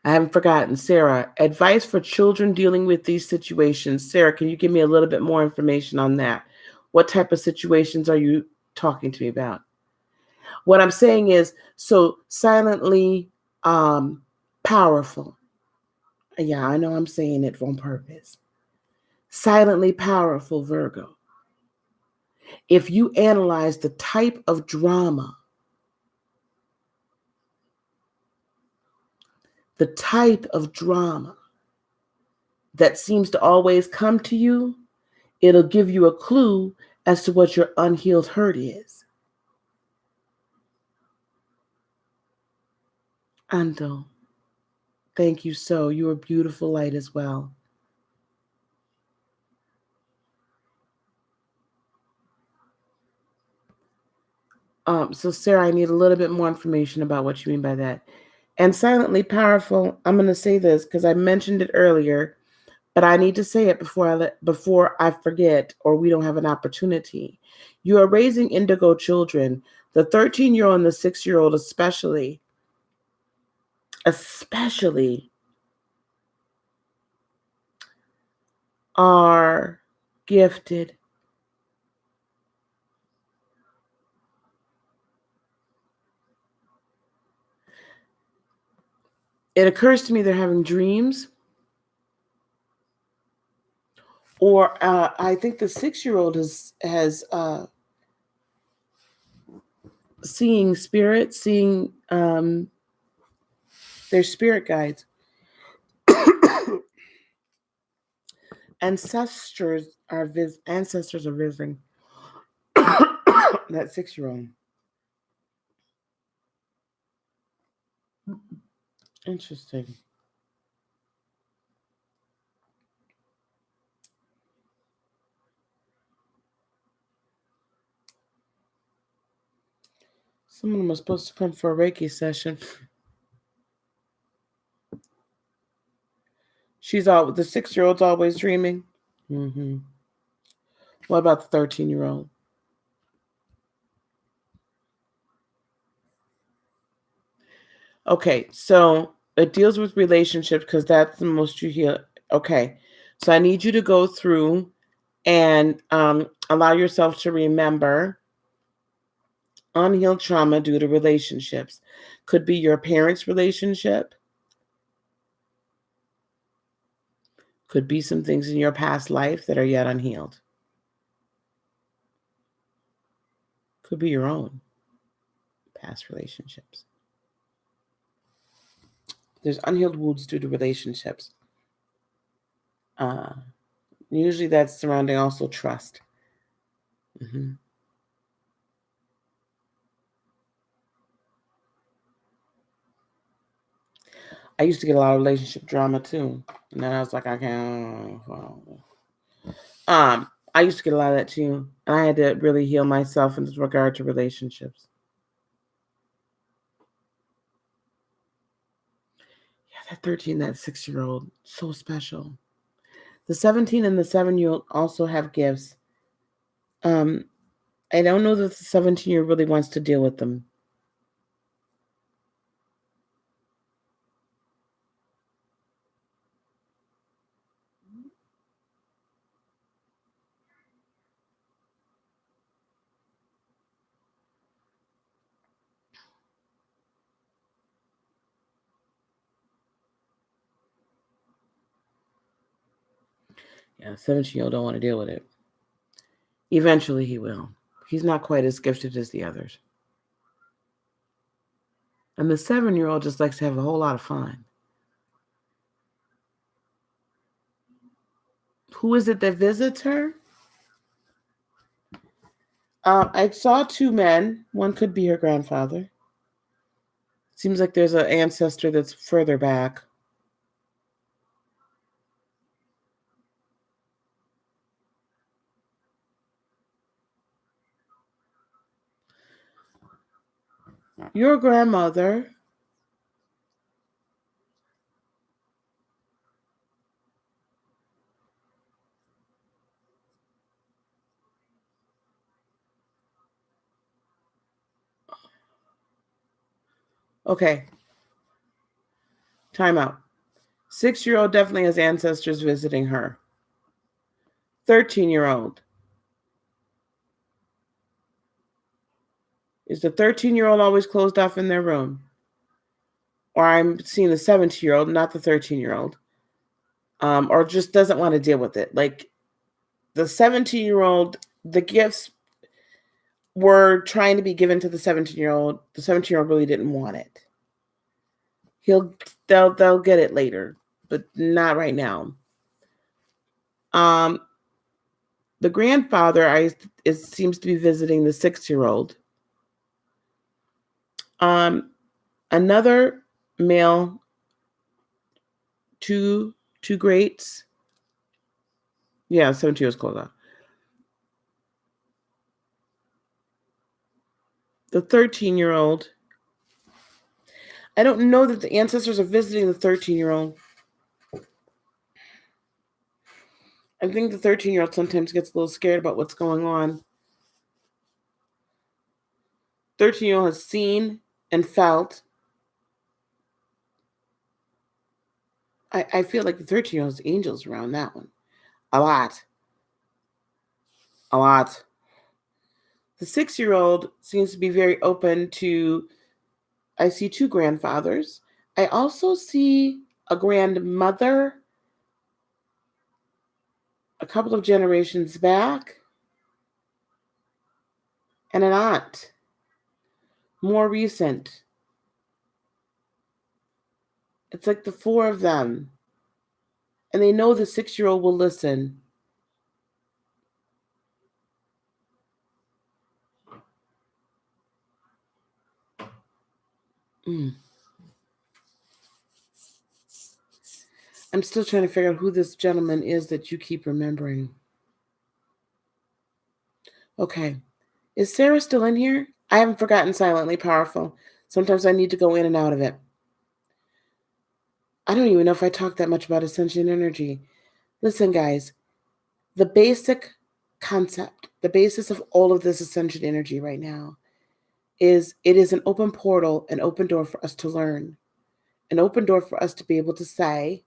I haven't forgotten. Sarah, advice for children dealing with these situations. Sarah, can you give me a little bit more information on that? What type of situations are you talking to me about? What I'm saying is, so silently powerful. Yeah, I know I'm saying it on purpose. Silently powerful Virgo. If you analyze the type of drama, that seems to always come to you, it'll give you a clue as to what your unhealed hurt is. Ando, thank you so. You're a beautiful light as well. So Sarah, I need a little bit more information about what you mean by that. And silently powerful, I'm going to say this because I mentioned it earlier, but I need to say it before I forget or we don't have an opportunity. You are raising indigo children, the 13-year-old and the 6-year-old especially are gifted. It occurs to me they're having dreams. Or I think the 6-year-old has seeing spirits, seeing their spirit guides. Ancestors are visiting that 6-year-old. Interesting. Someone was supposed to come for a Reiki session. The 6-year-old's always dreaming. Mm-hmm. What about the 13-year-old? Okay, so it deals with relationships because that's the most you hear. Okay, so I need you to go through and allow yourself to remember unhealed trauma due to relationships. Could be your parents' relationship. Could be some things in your past life that are yet unhealed. Could be your own past relationships. There's unhealed wounds due to relationships. Usually that's surrounding also trust. Mm-hmm. I used to get a lot of relationship drama too. And then I was like, I can't. I used to get a lot of that too. And I had to really heal myself in regard to relationships. Yeah, that 13, that 6-year-old, so special. The 17 and the 7-year-old also have gifts. Um, I don't know that the 17-year-old really wants to deal with them. Yeah, 17-year-old don't want to deal with it. Eventually he will. He's not quite as gifted as the others. And the 7-year-old just likes to have a whole lot of fun. Who is it that visits her? I saw 2 men. One could be her grandfather. Seems like there's an ancestor that's further back. Your grandmother. Okay, time out. 6-year-old definitely has ancestors visiting her. 13-year-old. Is the 13-year-old always closed off in their room? Or I'm seeing the 17-year-old, not the 13-year-old. Or just doesn't want to deal with it. Like the 17-year-old, the gifts were trying to be given to the 17-year-old. The 17-year-old really didn't want it. They'll get it later, but not right now. Um, the grandfather seems to be visiting the 6-year-old. Another male, two greats. Yeah, 17 years close up. The 13-year-old. I don't know that the ancestors are visiting the 13-year-old. I think the 13-year-old sometimes gets a little scared about what's going on. 13-year-old has seen and felt. I feel like the 13-year-old has angels around that one. A lot. A lot. The 6-year-old seems to be very open to, I see 2 grandfathers. I also see a grandmother a couple of generations back and an aunt, more recent. It's like the 4 of them. And they know the 6-year-old will listen. Mm. I'm still trying to figure out who this gentleman is that you keep remembering. Okay. Is Sarah still in here? I haven't forgotten Silently Powerful. Sometimes I need to go in and out of it. I don't even know if I talked that much about Ascension energy. Listen, guys, the basic concept, the basis of all of this Ascension energy right now is it is an open portal, an open door for us to learn, an open door for us to be able to say,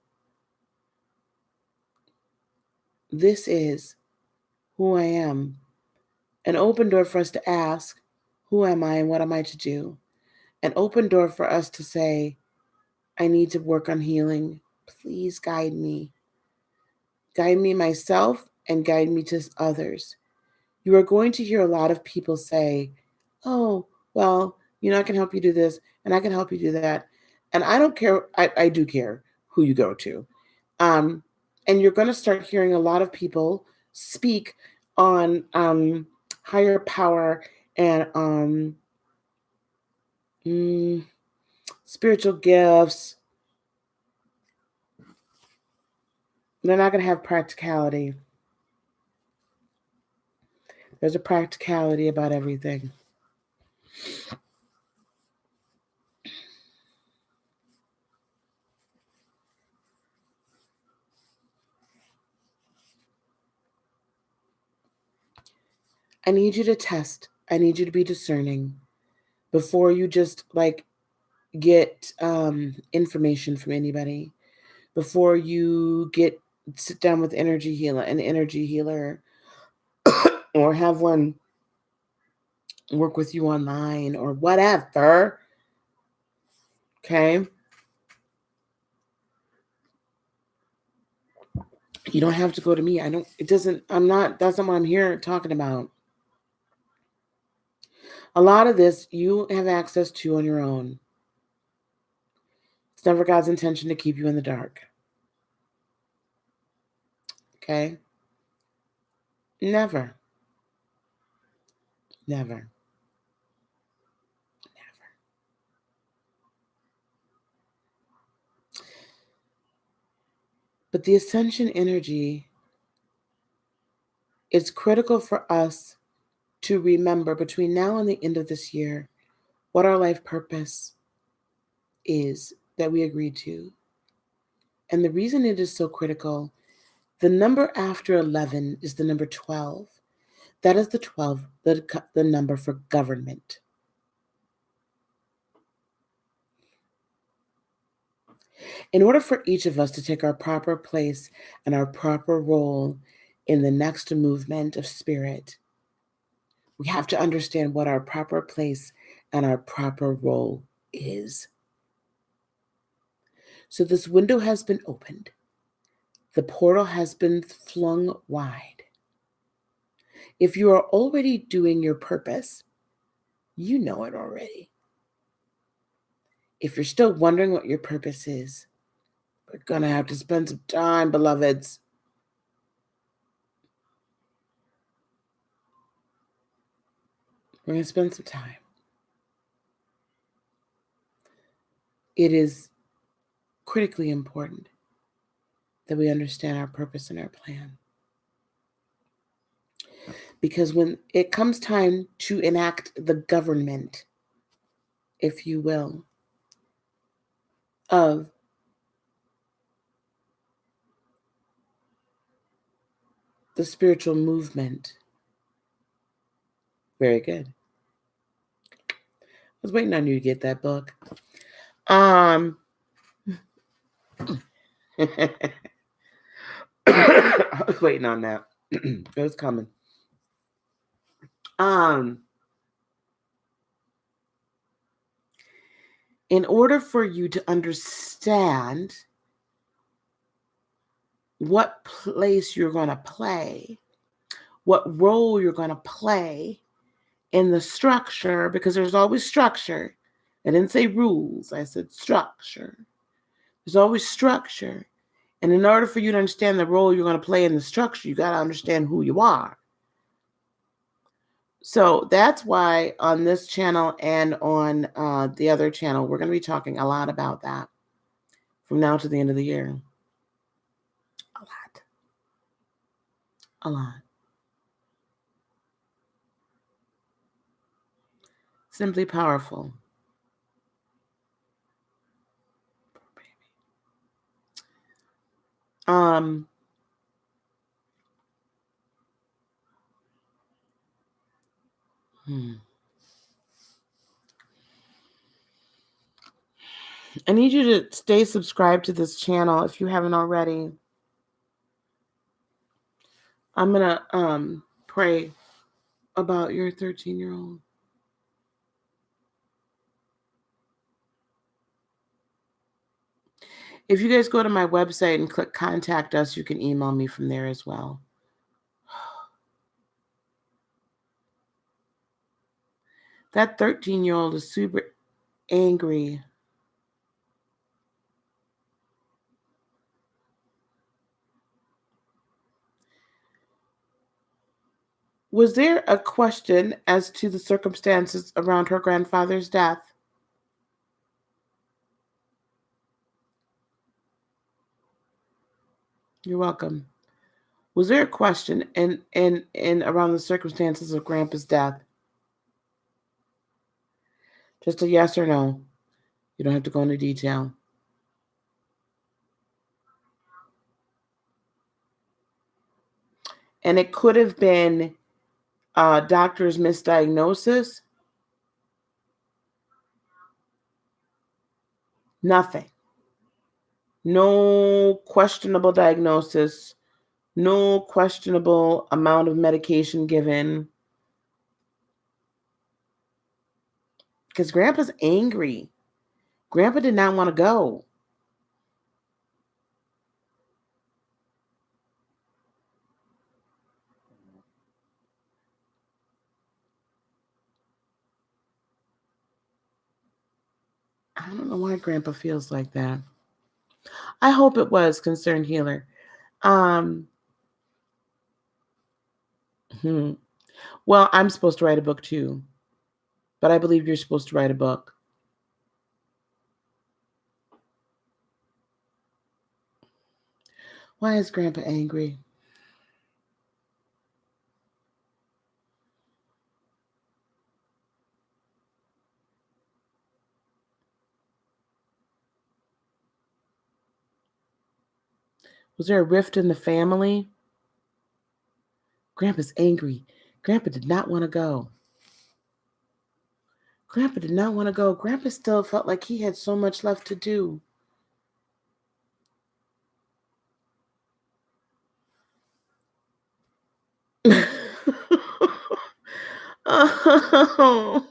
this is who I am. An open door for us to ask, who am I and what am I to do? An open door for us to say, I need to work on healing. Please guide me. Guide me myself and guide me to others. You are going to hear a lot of people say, oh, well, I can help you do this and I can help you do that. And I don't care. I do care who you go to. And you're going to start hearing a lot of people speak on higher power and spiritual gifts, They're not going to have practicality. There's a practicality about everything. I need you to test. I need you to be discerning before you just like get information from anybody. Before you sit down with an energy healer, or have one work with you online or whatever. Okay. You don't have to go to me. That's not what I'm here talking about. A lot of this you have access to on your own. It's never God's intention to keep you in the dark. Okay? Never. Never. But the ascension energy, it's critical for us to remember between now and the end of this year what our life purpose is that we agreed to. And the reason it is so critical, the number after 11 is the number 12. That is the 12, the number for government. In order for each of us to take our proper place and our proper role in the next movement of spirit, we have to understand what our proper place and our proper role is. So this window has been opened. The portal has been flung wide. If you are already doing your purpose, you know it already. If you're still wondering what your purpose is, we're going to have to spend some time, beloveds. We're going to spend some time. It is critically important that we understand our purpose and our plan. Because when it comes time to enact the government, if you will, of the spiritual movement, very good. I was waiting on you to get that book. I was waiting on that. It was coming. In order for you to understand what place you're going to play, what role you're going to play in the structure, because there's always structure. I didn't say rules, I said structure. There's always structure. And in order for you to understand the role you're going to play in the structure, you got to understand who you are. So that's why on this channel and on the other channel, we're going to be talking a lot about that from now to the end of the year. A lot. Simply powerful. I need you to stay subscribed to this channel if you haven't already. I'm going to pray about your 13-year-old. If you guys go to my website and click contact us, you can email me from there as well. That 13-year-old is super angry. Was there a question as to the circumstances around her grandfather's death? You're welcome. Was there a question in around the circumstances of Grandpa's death? Just a yes or no. You don't have to go into detail. And it could have been doctor's misdiagnosis. Nothing. No questionable diagnosis. No questionable amount of medication given. Because Grandpa's angry. Grandpa did not want to go. I don't know why Grandpa feels like that. I hope it was Concerned Healer. Um, hmm. Well, I'm supposed to write a book too, but I believe you're supposed to write a book. Why is Grandpa angry? Was there a rift in the family? Grandpa's angry. Grandpa did not want to go. Grandpa did not want to go. Grandpa still felt like he had so much left to do. Oh,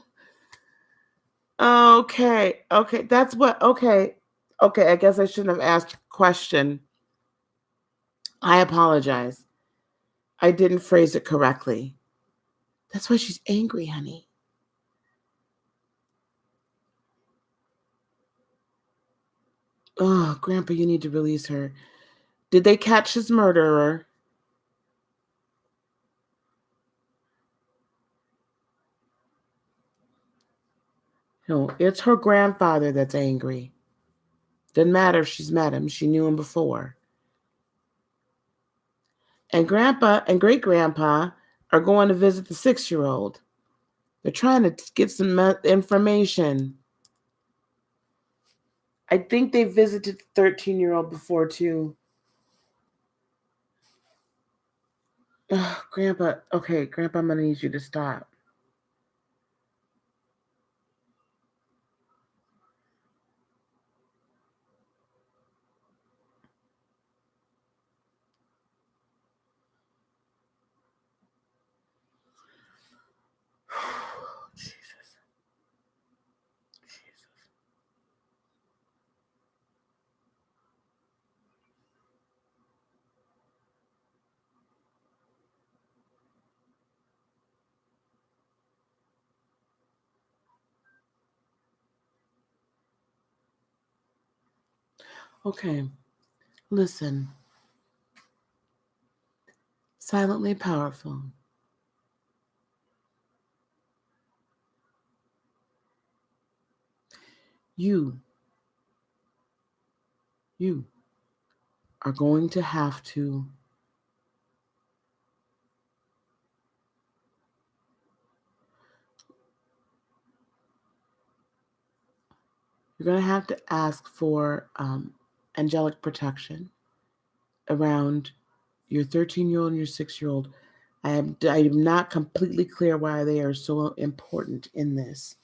okay. Okay. That's what. Okay. Okay. I guess I shouldn't have asked a question. I apologize. I didn't phrase it correctly. That's why she's angry, honey. Oh, Grandpa, you need to release her. Did they catch his murderer? No, it's her grandfather that's angry. Doesn't matter if she's met him. She knew him before. And Grandpa and Great Grandpa are going to visit the 6-year-old. They're trying to get some information. I think they visited the 13-year-old before too. Ugh, Grandpa, okay, Grandpa, I'm gonna need you to stop. Jesus. Jesus. Okay, listen. Silently powerful. You, you are going to have to you're going to have to ask for angelic protection around your 13-year-old and your 6-year-old. I am not completely clear why they are so important in this.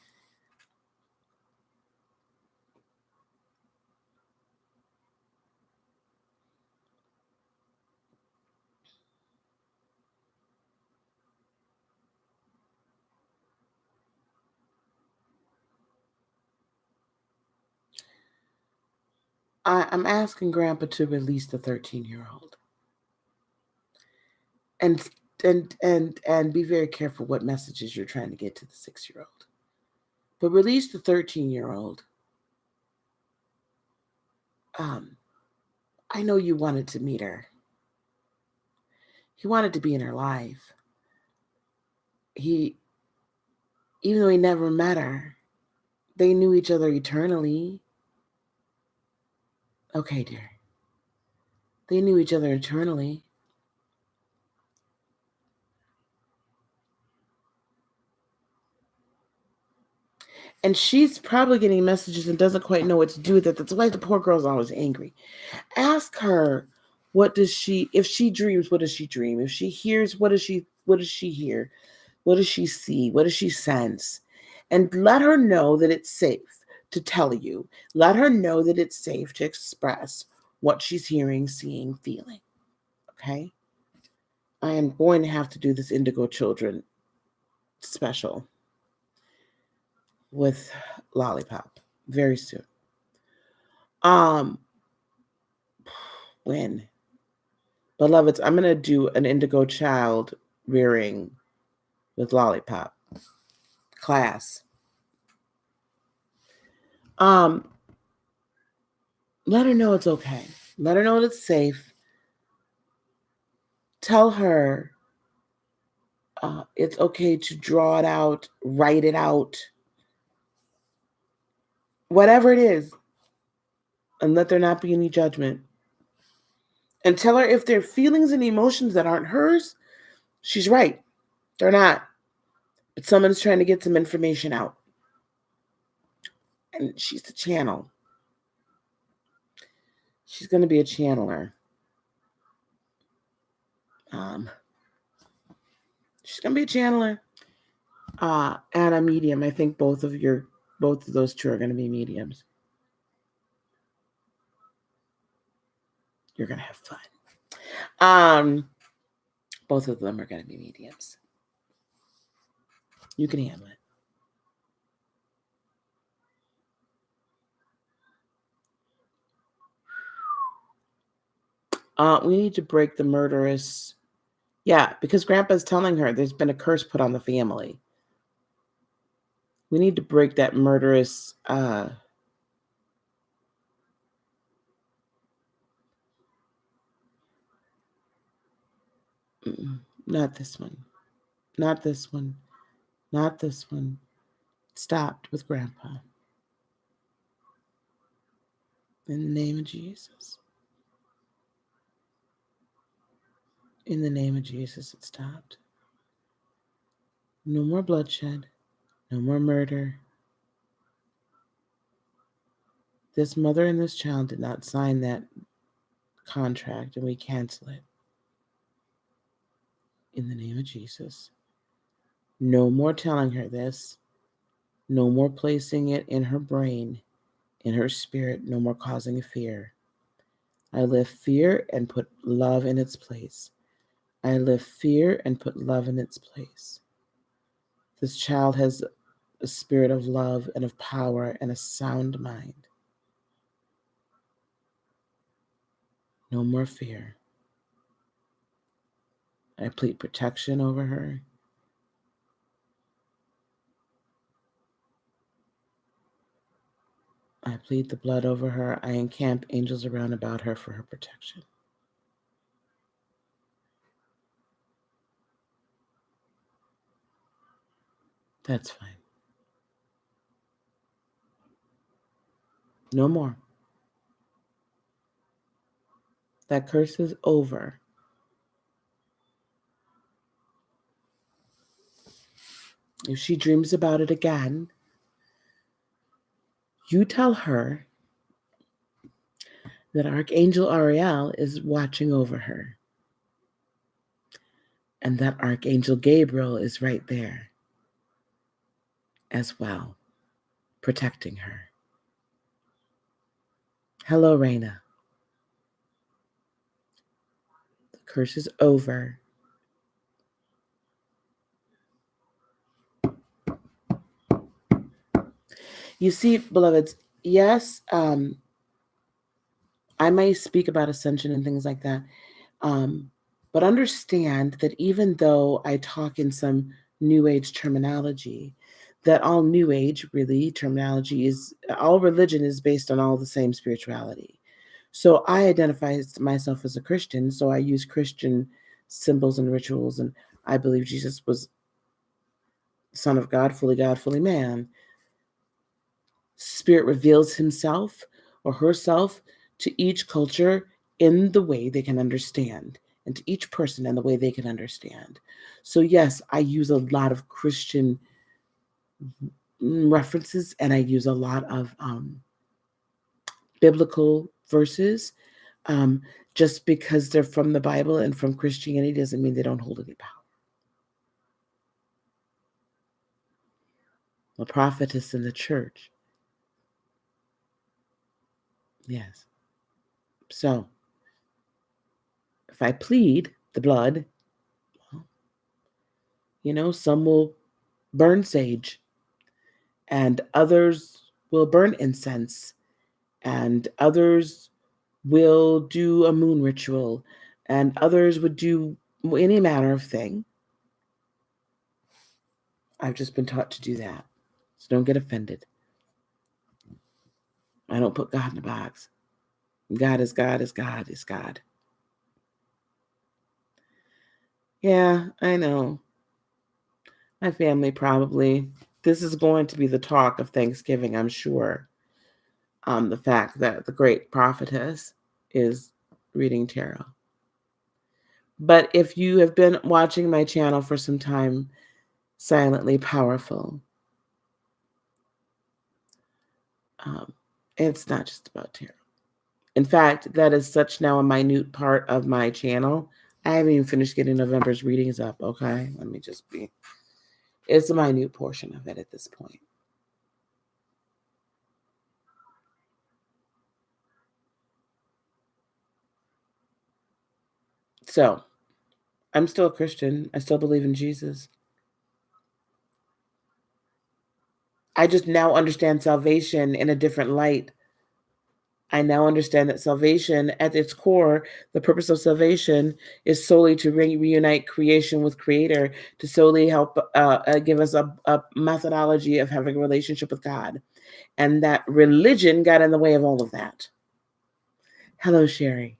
I'm asking Grandpa to release the 13-year-old, and and be very careful what messages you're trying to get to the 6-year-old. But release the 13-year-old. Um, I know you wanted to meet her. He wanted to be in her life. He, even though he never met her, they knew each other eternally. Okay, dear. They knew each other eternally. And she's probably getting messages and doesn't quite know what to do with it. That's why the poor girl's always angry. Ask her, if she dreams, what does she dream? If she hears, what does she hear? What does she see? What does she sense? And let her know that it's safe to tell you. Let her know that it's safe to express what she's hearing, seeing, feeling. Okay? I am going to have to do this Indigo Children special with Lollipop very soon. When? Beloveds, I'm going to do an Indigo Child rearing with Lollipop class. Let her know it's okay. Let her know that it's safe. Tell her it's okay to draw it out, write it out, whatever it is, and let there not be any judgment. And tell her if there are feelings and emotions that aren't hers, she's right. They're not. But someone's trying to get some information out. And she's the channel. She's going to be a channeler. She's going to be a channeler and a medium. I think both of those two are going to be mediums. You're going to have fun. Both of them are going to be mediums. You can handle it. We need to break the murderous. Yeah, because Grandpa's telling her there's been a curse put on the family. We need to break that murderous. Not this one. Not this one. Not this one. Stopped with Grandpa. In the name of Jesus. In the name of Jesus, it stopped. No more bloodshed. No more murder. This mother and this child did not sign that contract, and we cancel it. In the name of Jesus. No more telling her this. No more placing it in her brain, in her spirit. No more causing a fear. I lift fear and put love in its place. I lift fear and put love in its place. This child has a spirit of love and of power and a sound mind. No more fear. I plead protection over her. I plead the blood over her. I encamp angels around about her for her protection. That's fine. No more. That curse is over. If she dreams about it again, you tell her that Archangel Ariel is watching over her. And that Archangel Gabriel is right there as well, protecting her. Hello, Raina. The curse is over. You see, beloveds, yes, I may speak about ascension and things like that, but understand that even though I talk in some New Age terminology, that all New Age really terminology is, all religion is based on all the same spirituality. So I identify myself as a Christian, so I use Christian symbols and rituals, and I believe Jesus was Son of God, fully man. Spirit reveals himself or herself to each culture in the way they can understand, and to each person in the way they can understand. So yes, I use a lot of Christian references, and I use a lot of biblical verses. Just because they're from the Bible and from Christianity doesn't mean they don't hold any power. A prophetess in the church. Yes. So if I plead the blood, well, some will burn sage, and others will burn incense, and others will do a moon ritual, and others would do any manner of thing. I've just been taught to do that. So don't get offended. I don't put God in a box. God is God is God is God. Yeah, I know. My family probably. This is going to be the talk of Thanksgiving, I'm sure. The fact that the great prophetess is reading tarot. But if you have been watching my channel for some time, Silently Powerful, it's not just about tarot. In fact, that is such now a minute part of my channel. I haven't even finished getting November's readings up, okay? Let me just be. It's a minute portion of it at this point. So, I'm still a Christian. I still believe in Jesus. I just now understand salvation in a different light. I now understand that salvation, at its core, the purpose of salvation is solely to reunite creation with Creator, to solely help give us a methodology of having a relationship with God. And that religion got in the way of all of that. Hello, Sherry.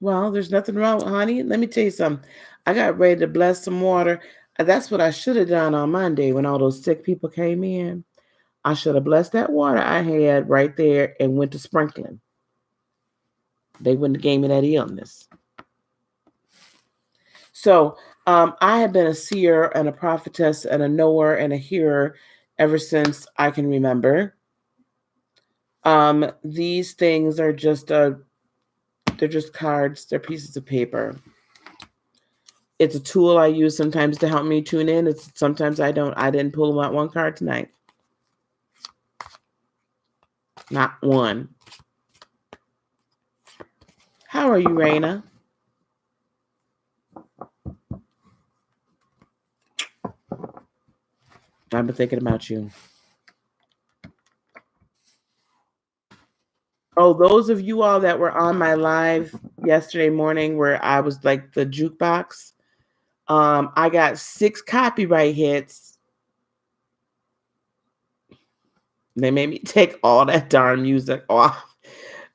Well, there's nothing wrong, honey. Let me tell you something. I got ready to bless some water. That's what I should have done on Monday when all those sick people came in. I should have blessed that water I had right there and went to sprinkling. They wouldn't have gave me that illness. So I have been a seer and a prophetess and a knower and a hearer ever since I can remember. These things are just they're just cards. They're pieces of paper. It's a tool I use sometimes to help me tune in. Sometimes I don't. I didn't pull out one card tonight. Not one. How are you, Raina? I've been thinking about you. Oh, those of you all that were on my live yesterday morning where I was like the jukebox, I got 6 copyright hits. They made me take all that darn music off.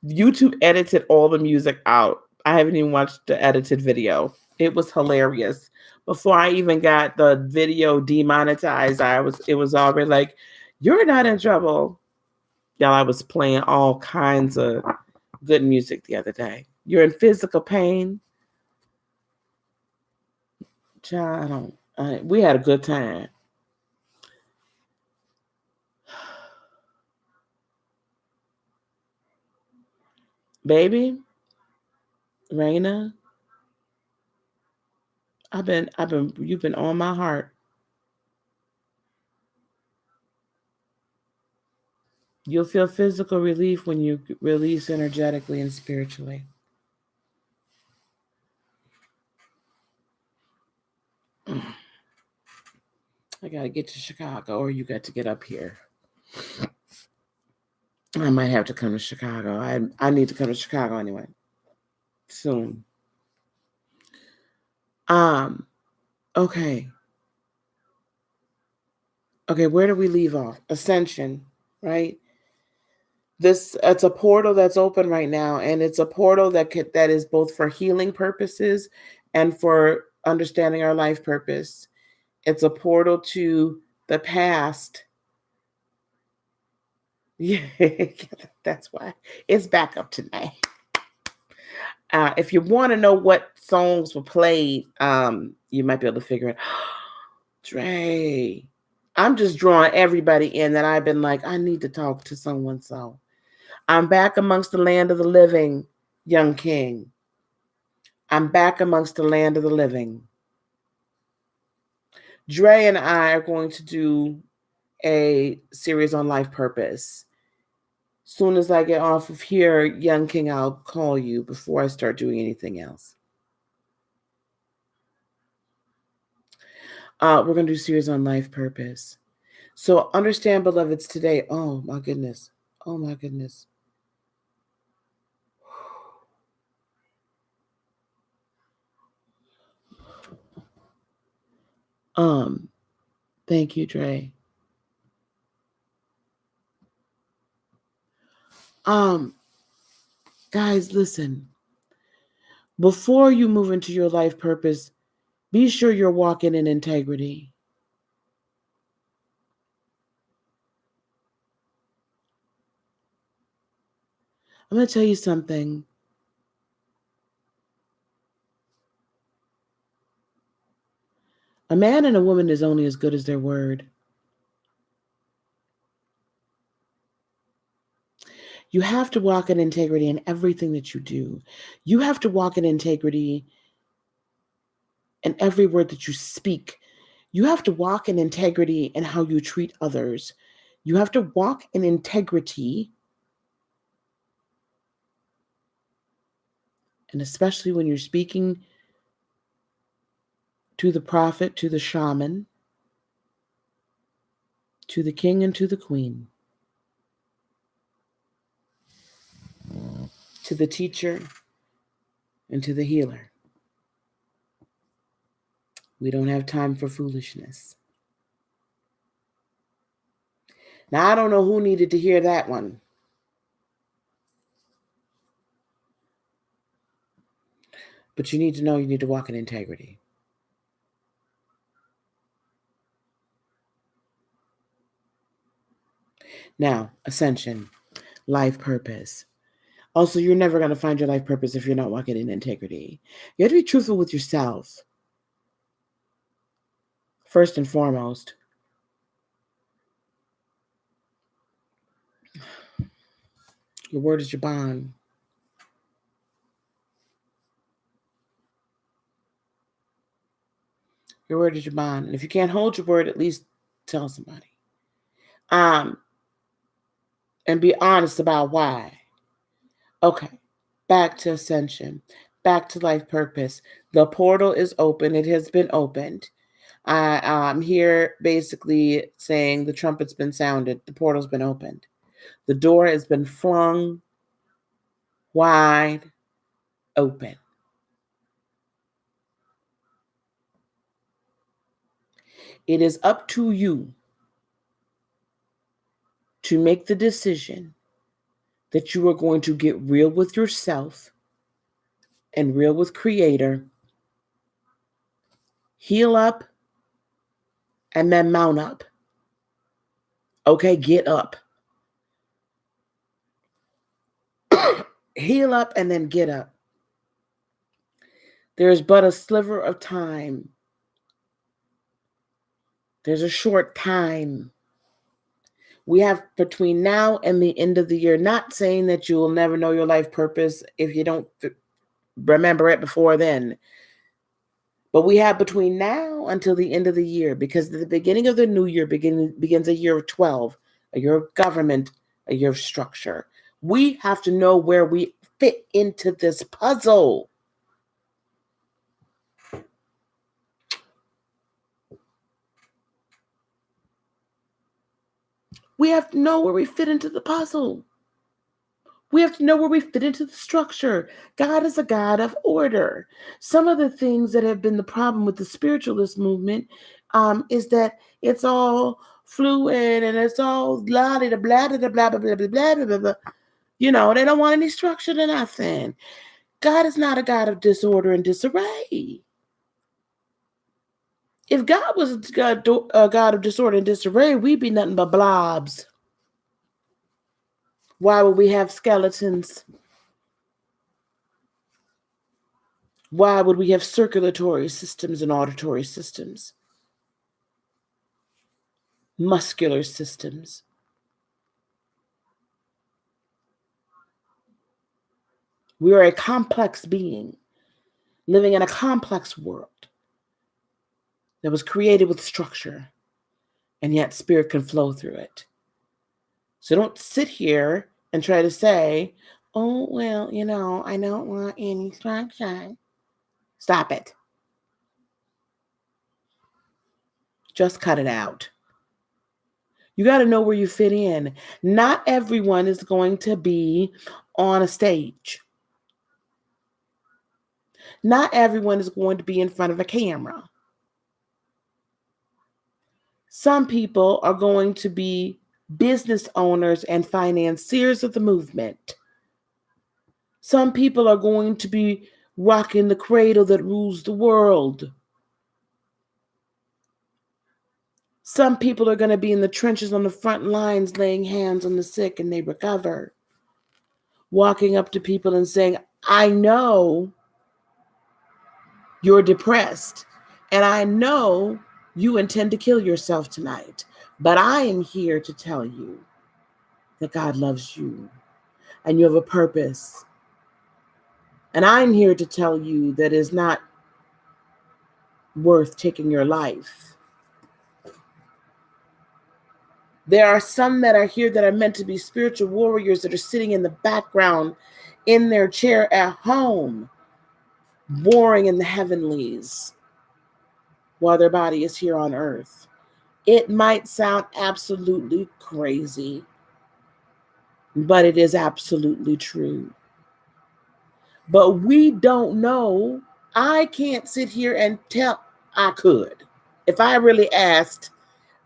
YouTube edited all the music out. I haven't even watched the edited video. It was hilarious. Before I even got the video demonetized, it was already like, you're not in trouble. Y'all, I was playing all kinds of good music the other day. You're in physical pain. Child, we had a good time. Baby, Raina, you've been on my heart. You'll feel physical relief when you release energetically and spiritually. I got to get to Chicago, or you got to get up here. I might have to come to Chicago. I need to come to Chicago anyway. Soon. Okay. Okay, where do we leave off? Ascension, right? It's a portal that's open right now, and it's a portal that is both for healing purposes and for understanding our life purpose. It's a portal to the past Yeah, that's why it's back up tonight. If you want to know what songs were played, you might be able to figure it. Dre, I'm just drawing everybody in that I've been like, I need to talk to someone. So I'm back amongst the land of the living, young king. I'm back amongst the land of the living. Dre and I are going to do a series on life purpose. Soon as I get off of here, young king, I'll call you before I start doing anything else. We're going to do a series on life purpose. So understand, beloveds, today. Oh my goodness. Oh my goodness. Thank you, Dre. Guys, listen. Before you move into your life purpose, be sure you're walking in integrity. I'm going to tell you something. A man and a woman is only as good as their word. You have to walk in integrity in everything that you do. You have to walk in integrity in every word that you speak. You have to walk in integrity in how you treat others. You have to walk in integrity, and especially when you're speaking to the prophet, to the shaman, to the king, and to the queen, to the teacher, and to the healer. We don't have time for foolishness. Now, I don't know who needed to hear that one, but you need to know you need to walk in integrity. Now, Ascension, life purpose. Also, you're never going to find your life purpose if you're not walking in integrity. You have to be truthful with yourself, first and foremost. Your word is your bond. Your word is your bond. And if you can't hold your word, at least tell somebody. And be honest about why. Okay, back to Ascension, back to life purpose. The portal is open. It has been opened. I'm here basically saying the trumpet's been sounded. The portal's been opened. The door has been flung wide open. It is up to you to make the decision that you are going to get real with yourself and real with Creator, heal up, and then mount up. Okay, get up. Heal up and then get up. There's but a sliver of time. There's a short time. We have between now and the end of the year, not saying that you will never know your life purpose if you don't remember it before then. But we have between now until the end of the year, because the beginning of the new year begins a year of 12, a year of government, a year of structure. We have to know where we fit into this puzzle. We have to know where we fit into the puzzle. We have to know where we fit into the structure. God is a God of order. Some of the things that have been the problem with the spiritualist movement is that it's all fluid and it's all blah blah blah blah blah blah blah blah blah blah. You know, they don't want any structure to nothing. God is not a God of disorder and disarray. If God was a God of disorder and disarray, we'd be nothing but blobs. Why would we have skeletons? Why would we have circulatory systems and auditory systems? Muscular systems? We are a complex being living in a complex world that was created with structure, and yet spirit can flow through it. So don't sit here and try to say, oh, well, I don't want any structure. Stop it. Just cut it out. You got to know where you fit in. Not everyone is going to be on a stage. Not everyone is going to be in front of a camera. Some people are going to be business owners and financiers of the movement. Some people are going to be rocking the cradle that rules the world. Some people are going to be in the trenches on the front lines, laying hands on the sick and they recover. Walking up to people and saying, I know you're depressed, and I know you intend to kill yourself tonight, but I am here to tell you that God loves you and you have a purpose. And I'm here to tell you that it's not worth taking your life. There are some that are here that are meant to be spiritual warriors that are sitting in the background in their chair at home, warring in the heavenlies while their body is here on earth. It might sound absolutely crazy, but it is absolutely true. But we don't know. I can't sit here and tell. I could. If I really asked,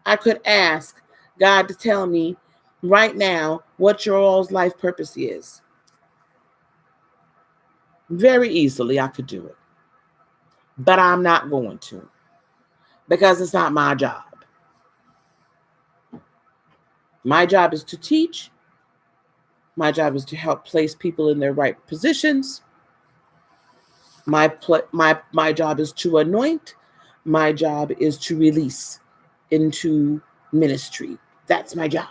I could ask God to tell me right now what your all's life purpose is. Very easily, I could do it. But I'm not going to, because it's not my job. My job is to teach. My job is to help place people in their right positions. My job is to anoint. My job is to release into ministry. That's my job.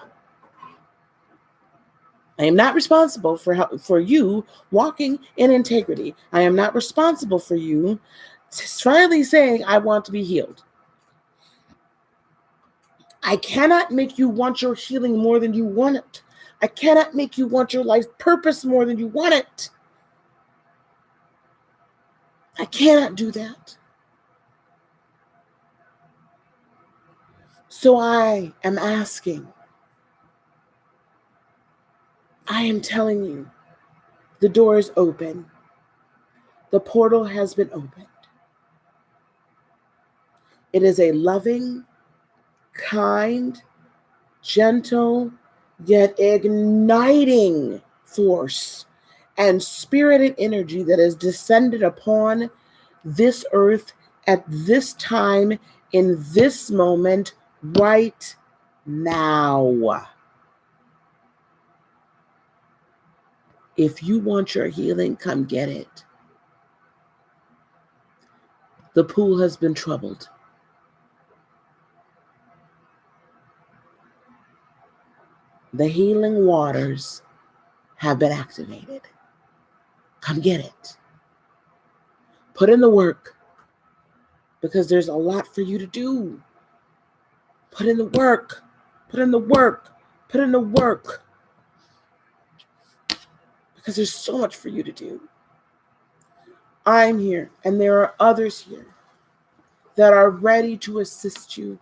I am not responsible for you walking in integrity. I am not responsible for you finally saying, I want to be healed. I cannot make you want your healing more than you want it. I cannot make you want your life purpose more than you want it. I cannot do that. So I am asking, I am telling you, the door is open. The portal has been opened. It is a loving, kind, gentle, yet igniting force and spirited energy that has descended upon this earth at this time, in this moment, right now. If you want your healing, come get it. The pool has been troubled. The healing waters have been activated. Come get it. Put in the work, because there's a lot for you to do. Put in the work. Put in the work. Put in the work. Because there's so much for you to do. I'm here, and there are others here that are ready to assist you.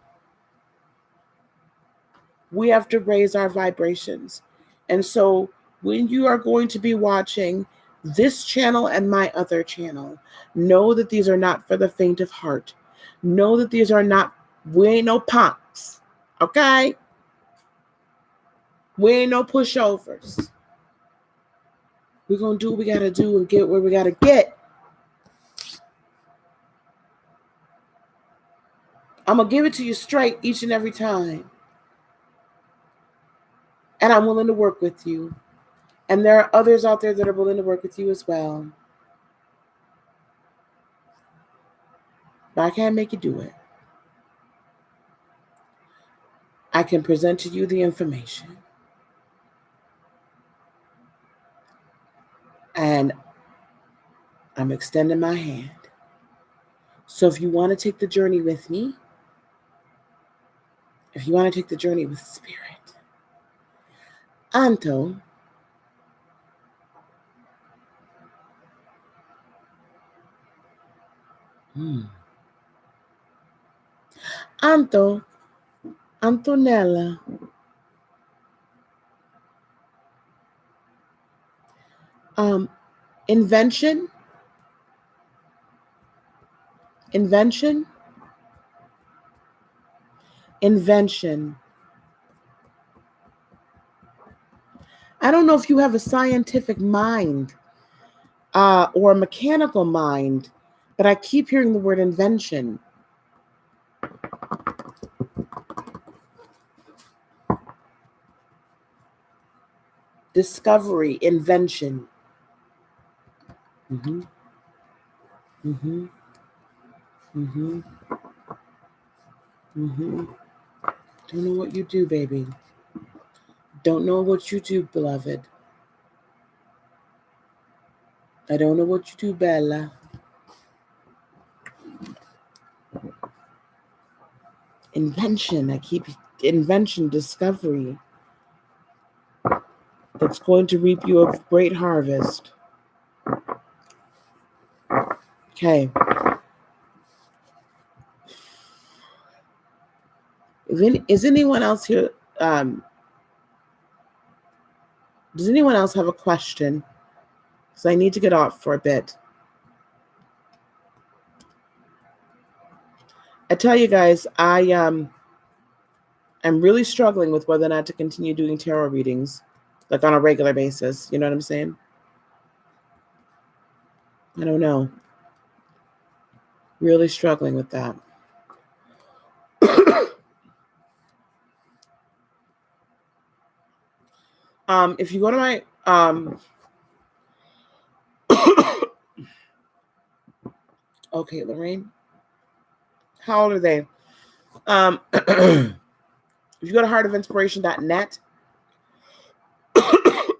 We have to raise our vibrations. And so when you are going to be watching this channel and my other channel, know that these are not for the faint of heart. Know that these are not, we ain't no punks, okay? We ain't no pushovers. We're going to do what we got to do and get where we got to get. I'm going to give it to you straight each and every time. And I'm willing to work with you. And there are others out there that are willing to work with you as well. But I can't make you do it. I can present to you the information. And I'm extending my hand. So if you want to take the journey with me, if you want to take the journey with spirit, Anto, Anto, Antonella, invention, invention, invention. I don't know if you have a scientific mind or a mechanical mind, but I keep hearing the word invention. Discovery, invention. Mm-hmm. Mm-hmm. Mm-hmm. Mm-hmm. Don't know what you do, baby. Don't know what you do, beloved. I don't know what you do, Bella. Invention. I keep invention, discovery. That's going to reap you a great harvest. Okay. Is anyone else here? Does anyone else have a question? Because I need to get off for a bit. I tell you guys, I'm really struggling with whether or not to continue doing tarot readings, like on a regular basis. You know what I'm saying? I don't know. Really struggling with that. If you go to my okay, Lorraine, how old are they? If you go to heartofinspiration.net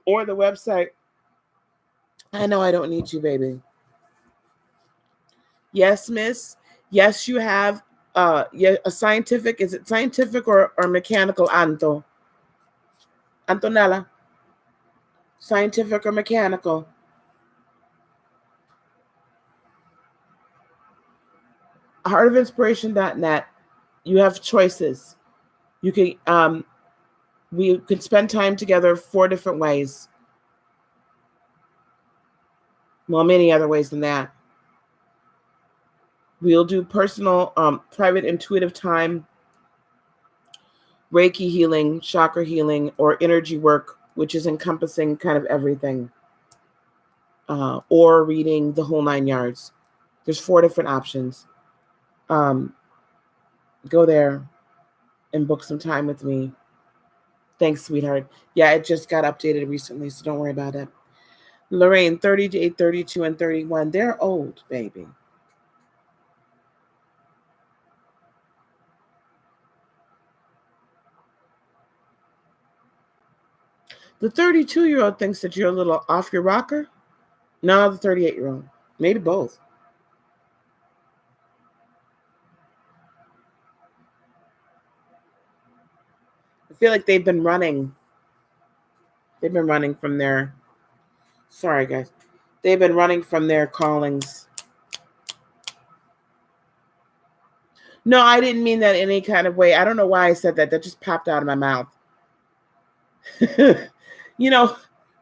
or the website, I know I don't need you, baby. Yes, miss. Yes, you have a scientific. Is it scientific or mechanical, Anto? Antonella? Scientific or mechanical? Heartofinspiration.net. You have choices. You can we can spend time together 4 different ways. Well, many other ways than that. We'll do personal, private, intuitive time, Reiki healing, chakra healing, or energy work, which is encompassing kind of everything. Or reading, the whole 9 yards. There's 4 different options. Go there and book some time with me. Thanks, sweetheart. Yeah, it just got updated recently, so don't worry about it. Lorraine, 38, 32, and 31. They're old, baby. The 32-year-old thinks that you're a little off your rocker. No, the 38-year-old. Maybe both. I feel like they've been running. They've been running from their... Sorry, guys. They've been running from their callings. No, I didn't mean that in any kind of way. I don't know why I said that. That just popped out of my mouth. You know,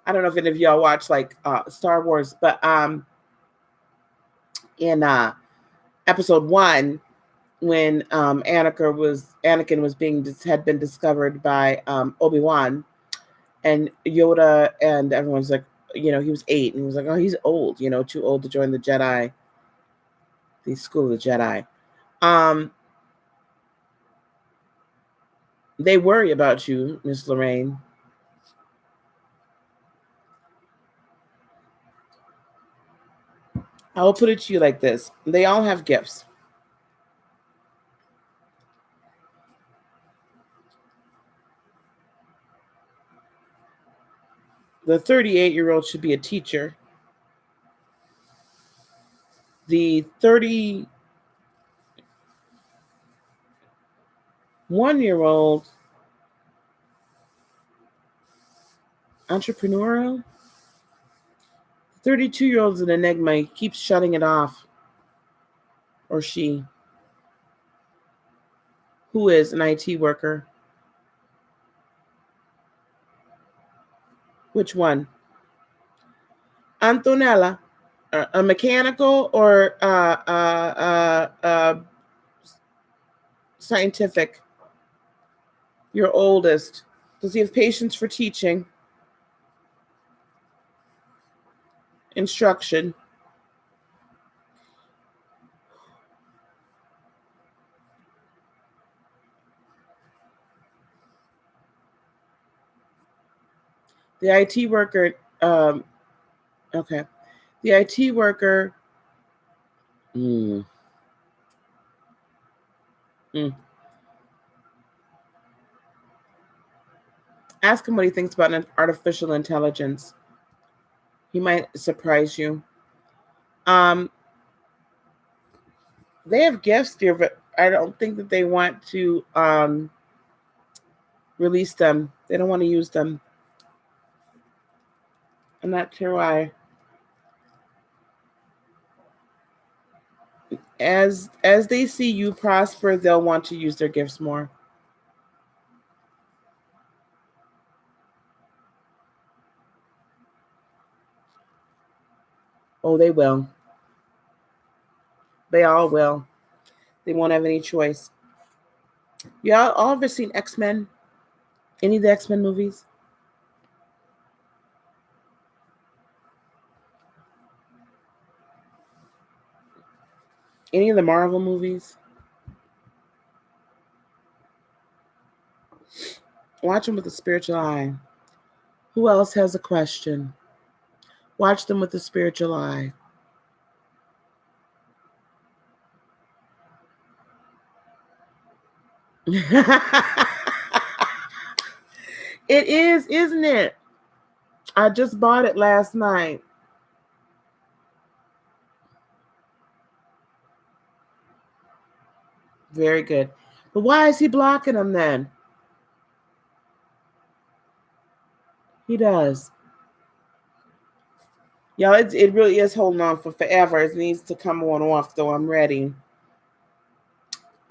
I don't know if any of y'all watch like Star Wars, but in episode 1, when Anakin was had been discovered by Obi-Wan, and Yoda and everyone's like, he was 8, and he was like, oh, he's old, too old to join the Jedi, the School of the Jedi. They worry about you, Miss Lorraine. I will put it to you like this. They all have gifts. The 38-year-old should be a teacher. The 31-year-old entrepreneurial. 32-year-old is an enigma. He keeps shutting it off. Or she. Who is an IT worker? Which one? Antonella. A mechanical or scientific? Your oldest. Does he have patience for teaching? Instruction. The IT worker, okay. The IT worker, ask him what he thinks about artificial intelligence. He might surprise you. They have gifts, dear, but I don't think that they want to release them. They don't want to use them. I'm not sure why. As they see you prosper, they'll want to use their gifts more. Oh, they will. They all will. They won't have any choice. Y'all all ever seen X-Men? Any of the X-Men movies? Any of the Marvel movies? Watch them with a spiritual eye. Who else has a question? Watch them with a spiritual eye. It is, isn't it? I just bought it last night. Very good. But why is he blocking them then? He does. Y'all, it really is holding on for forever. It needs to come on off, though. I'm ready.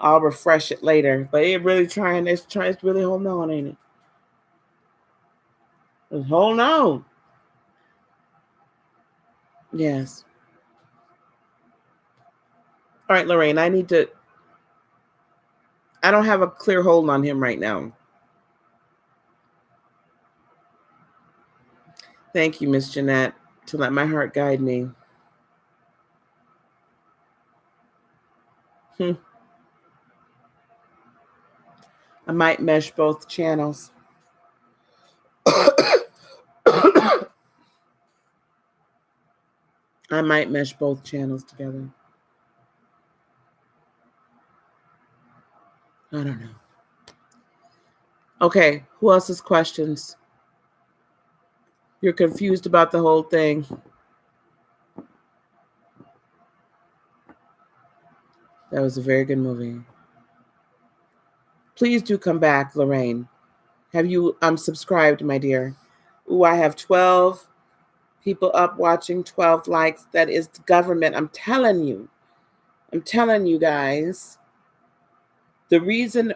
I'll refresh it later. But it really it's really holding on, ain't it? It's holding on. Yes. All right, Lorraine, I don't have a clear hold on him right now. Thank you, Miss Jeanette, to let my heart guide me. I might mesh both channels. I might mesh both channels together. I don't know. Okay, who else's questions? You're confused about the whole thing. That was a very good movie. Please do come back, Lorraine. Have you subscribed, my dear? Ooh, I have 12 people up watching, 12 likes. That is the government. I'm telling you guys. The reason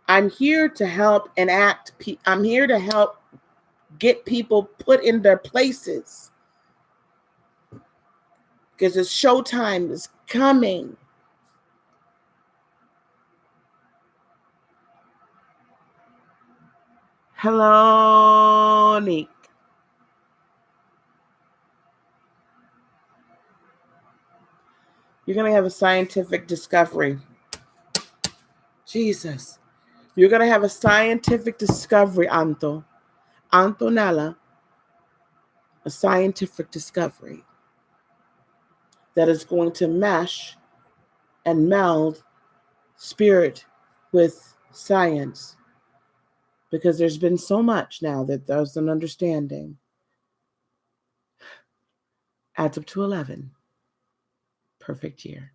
I'm here to help enact, I'm here to help get people put in their places. Because it's showtime is coming. Hello, Nick. You're going to have a scientific discovery. Jesus. You're going to have a scientific discovery, Antonella. a scientific discovery that is going to mesh and meld spirit with science, because there's been so much now that there's an understanding. Adds up to 11. Perfect year.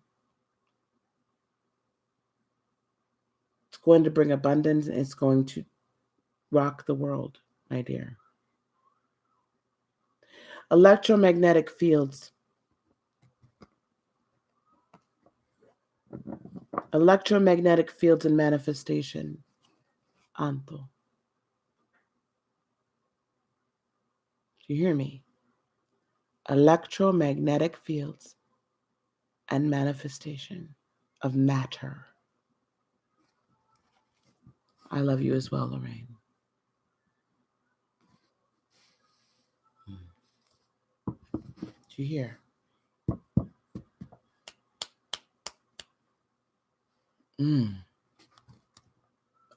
It's going to bring abundance, and it's going to rock the world, my dear. Electromagnetic fields. Electromagnetic fields and manifestation. Anto. Do you hear me? Electromagnetic fields and manifestation of matter. I love you as well, Lorraine. Do you hear?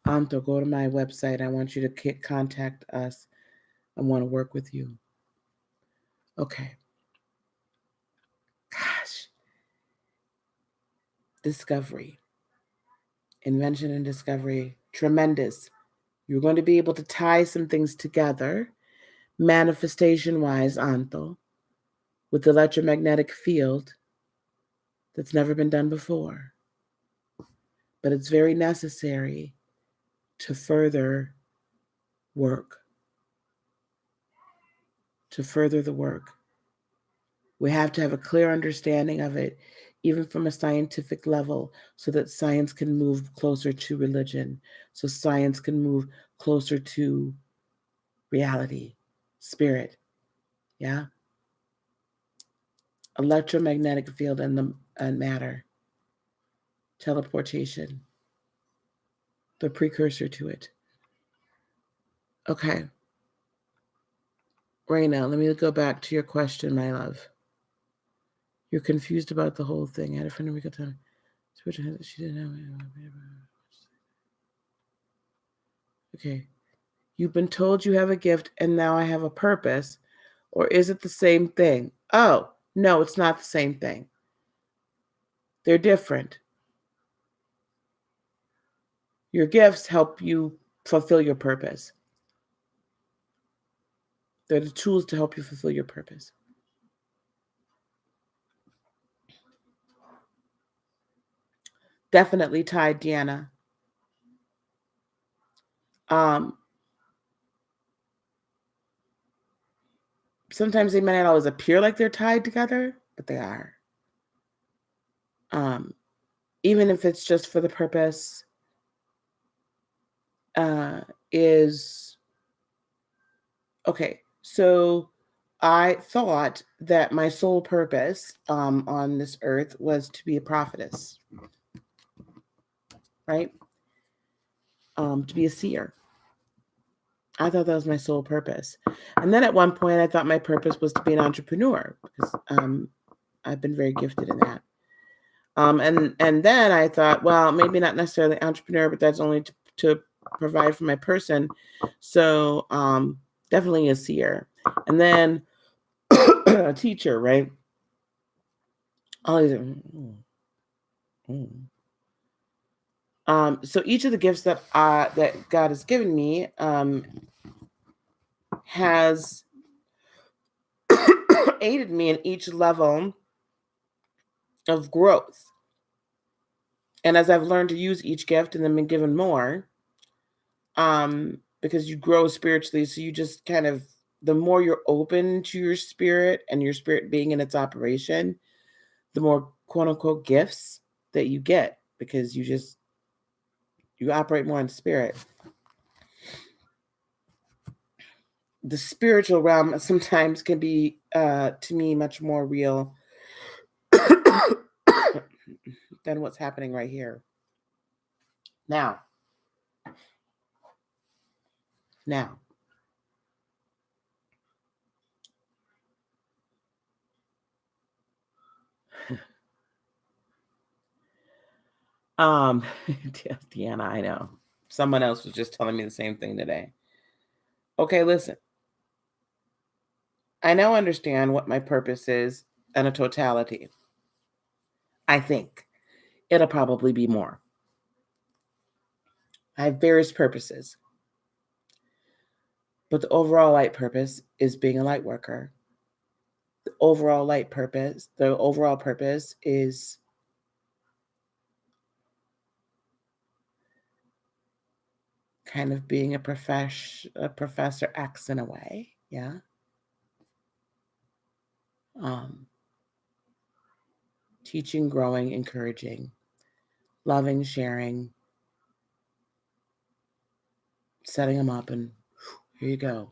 Anto, go to my website. I want you to contact us. I want to work with you. Okay. Gosh. Discovery. Invention and discovery. Tremendous. You're going to be able to tie some things together, manifestation-wise, Anto, with the electromagnetic field that's never been done before. But it's very necessary to further work, to further the work. We have to have a clear understanding of it, even from a scientific level, so that science can move closer to religion, so science can move closer to reality, spirit. Yeah? Electromagnetic field and matter, teleportation, the precursor to it. Okay. Raina, let me go back to your question, my love. You're confused about the whole thing. I had a friend who got time. She didn't have. Okay. You've been told you have a gift and now I have a purpose. Or is it the same thing? Oh, no, it's not the same thing. They're different. Your gifts help you fulfill your purpose. They're the tools to help you fulfill your purpose. Definitely tied, Deanna. Sometimes they may not always appear like they're tied together, but they are. Even if it's just for the purpose, is okay. So I thought that my sole purpose on this earth was to be a prophetess, right? To be a seer. I thought that was my sole purpose. And then at one point, I thought my purpose was to be an entrepreneur, because I've been very gifted in that. And then I thought, well, maybe not necessarily entrepreneur, but that's only to provide for my person. So definitely a seer. And then a teacher, right? All these. So each of the gifts that God has given me has aided me in each level of growth. And as I've learned to use each gift and then been given more, because you grow spiritually, so you just kind of, the more you're open to your spirit and your spirit being in its operation, the more quote unquote gifts that you get, because you operate more in spirit. The spiritual realm sometimes can be, to me, much more real than what's happening right here. Now, Deanna, I know. Someone else was just telling me the same thing today. Okay, listen. I now understand what my purpose is in a totality. I think it'll probably be more. I have various purposes, but the overall light purpose is being a light worker. The overall purpose is kind of being a Professor X in a way, yeah. Teaching, growing, encouraging, loving, sharing, setting them up, and here you go.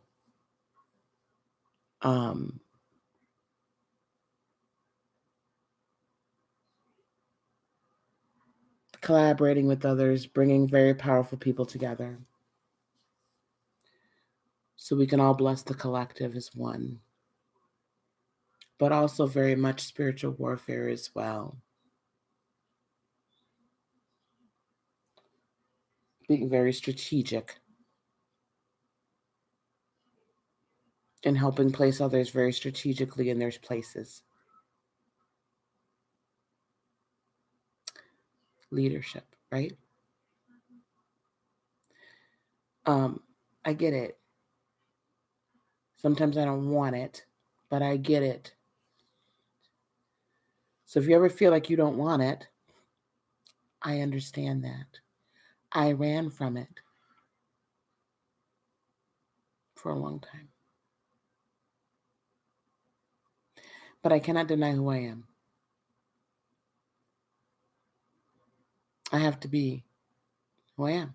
Collaborating with others, bringing very powerful people together so we can all bless the collective as one, but also very much spiritual warfare as well. Being very strategic and helping place others very strategically in their places. Leadership, right? I get it. Sometimes I don't want it, but I get it. So if you ever feel like you don't want it, I understand that. I ran from it for a long time. But I cannot deny who I am. I have to be who I am.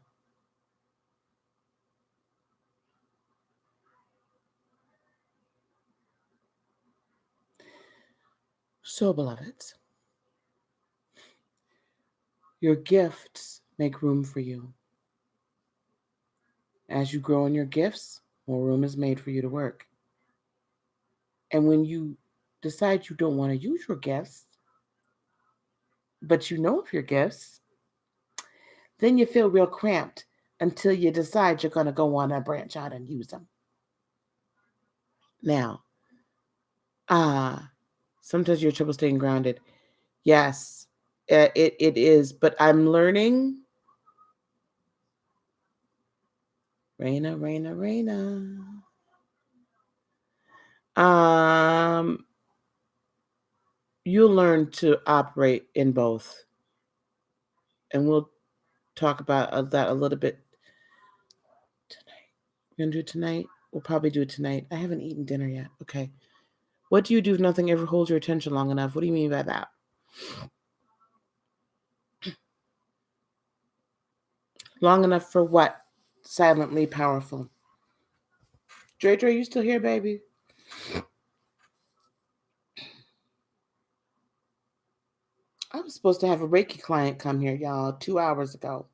So, beloveds, your gifts make room for you. As you grow in your gifts, more room is made for you to work. And when you decide you don't want to use your gifts, but you know of your gifts, then you feel real cramped until you decide you're going to go on and branch out and use them. Now, sometimes you're trouble staying grounded. Yes, it is, but I'm learning. Raina, Raina, Raina. You'll learn to operate in both. And we'll talk about that a little bit tonight. We're going to do it tonight? We'll probably do it tonight. I haven't eaten dinner yet. Okay. What do you do if nothing ever holds your attention long enough? What do you mean by that? Long enough for what? Silently powerful. Dre, you still here, baby? I was supposed to have a Reiki client come here, y'all, 2 hours ago.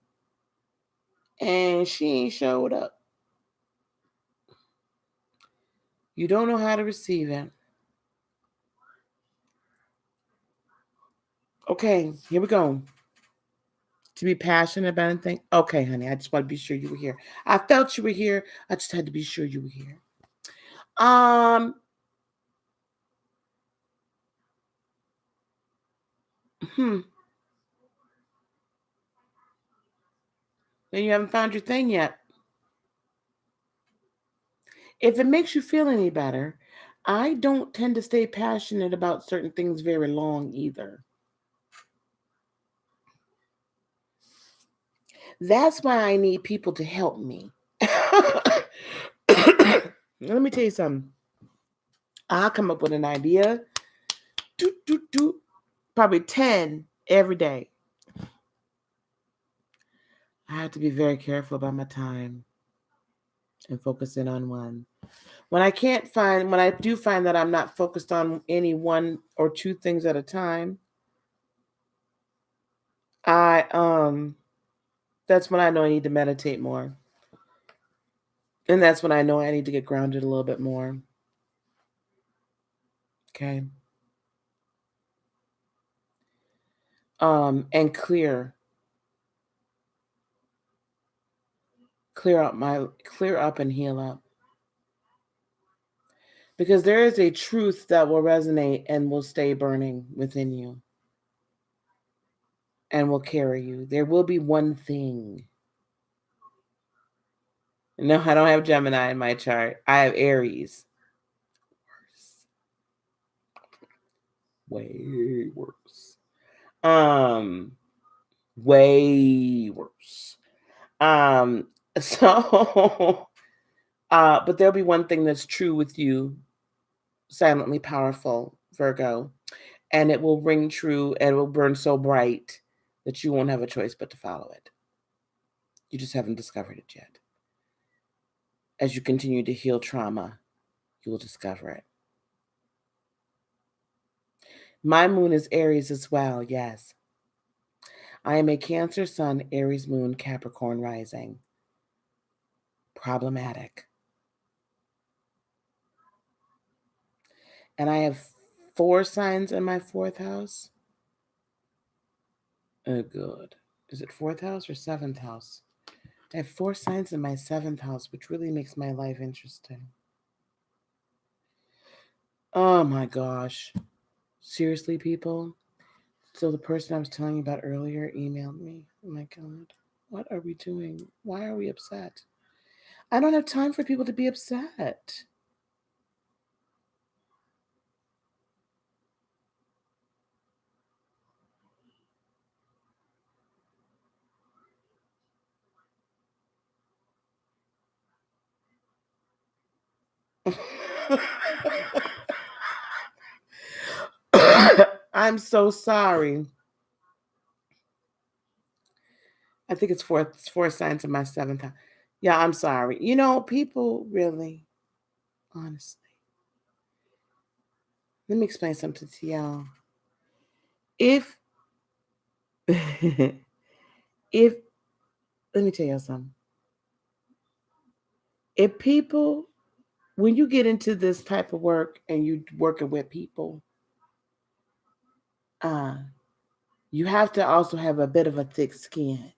And she ain't showed up. You don't know how to receive it. Okay, here we go. To be passionate about anything? Okay, honey, I just want to be sure you were here. I felt you were here. I just had to be sure you were here. Then you haven't found your thing yet. If it makes you feel any better, I don't tend to stay passionate about certain things very long either. That's why I need people to help me. Let me tell you something. I'll come up with an idea. Probably 10 every day. I have to be very careful about my time and focus in on one. When I do find that I'm not focused on any one or two things at a time, that's when I know I need to meditate more. And that's when I know I need to get grounded a little bit more. Okay. And clear up and heal up. Because there is a truth that will resonate and will stay burning within you and will carry you. There will be one thing. No, I don't have Gemini in my chart. I have Aries. Way worse. Way worse. So but there'll be one thing that's true with you, silently powerful, Virgo, and it will ring true and it will burn so bright that you won't have a choice but to follow it. You just haven't discovered it yet. As you continue to heal trauma, you will discover it. My moon is Aries as well, yes. I am a Cancer Sun, Aries Moon, Capricorn rising. Problematic. And I have 4 signs in my 4th house. Oh, good. Is it 4th house or 7th house? I have 4 signs in my 7th house, which really makes my life interesting. Oh my gosh. Seriously, people? So the person I was telling you about earlier emailed me. Oh my God. What are we doing? Why are we upset? I don't have time for people to be upset. I'm so sorry. I think it's 4 signs in my 7th house. Yeah, I'm sorry. You know, people really, honestly. Let me explain something to y'all. If if let me tell you something. If people, when you get into this type of work and you working with people, uh, you have to also have a bit of a thick skin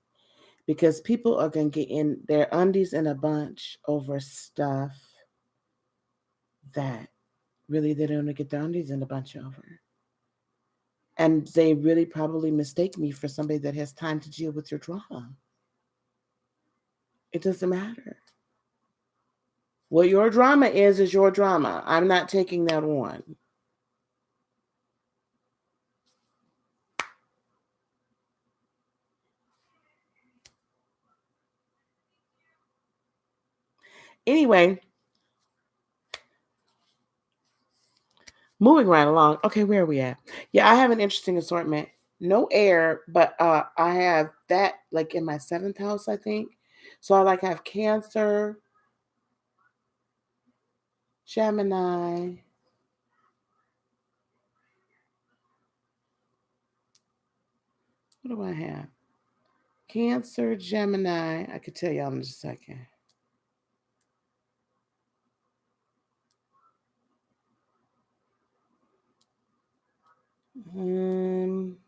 because people are gonna get in their undies in a bunch over stuff that really they don't get their undies in a bunch over. And they really probably mistake me for somebody that has time to deal with your drama. It doesn't matter. What your drama is your drama. I'm not taking that on. Anyway, moving right along. Okay, where are we at? Yeah, I have an interesting assortment. No air, but I have that like in my 7th house, I think. So I like have Cancer, Gemini. What do I have? Cancer, Gemini. I could tell y'all in just a second. Um,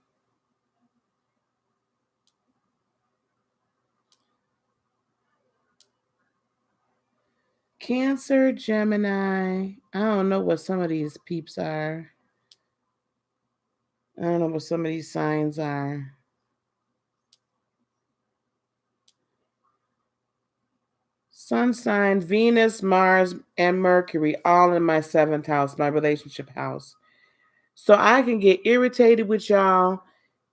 Cancer, Gemini. I don't know what some of these peeps are. I don't know what some of these signs are. Sun sign, Venus, Mars, and Mercury, all in my 7th house, my relationship house. So I can get irritated with y'all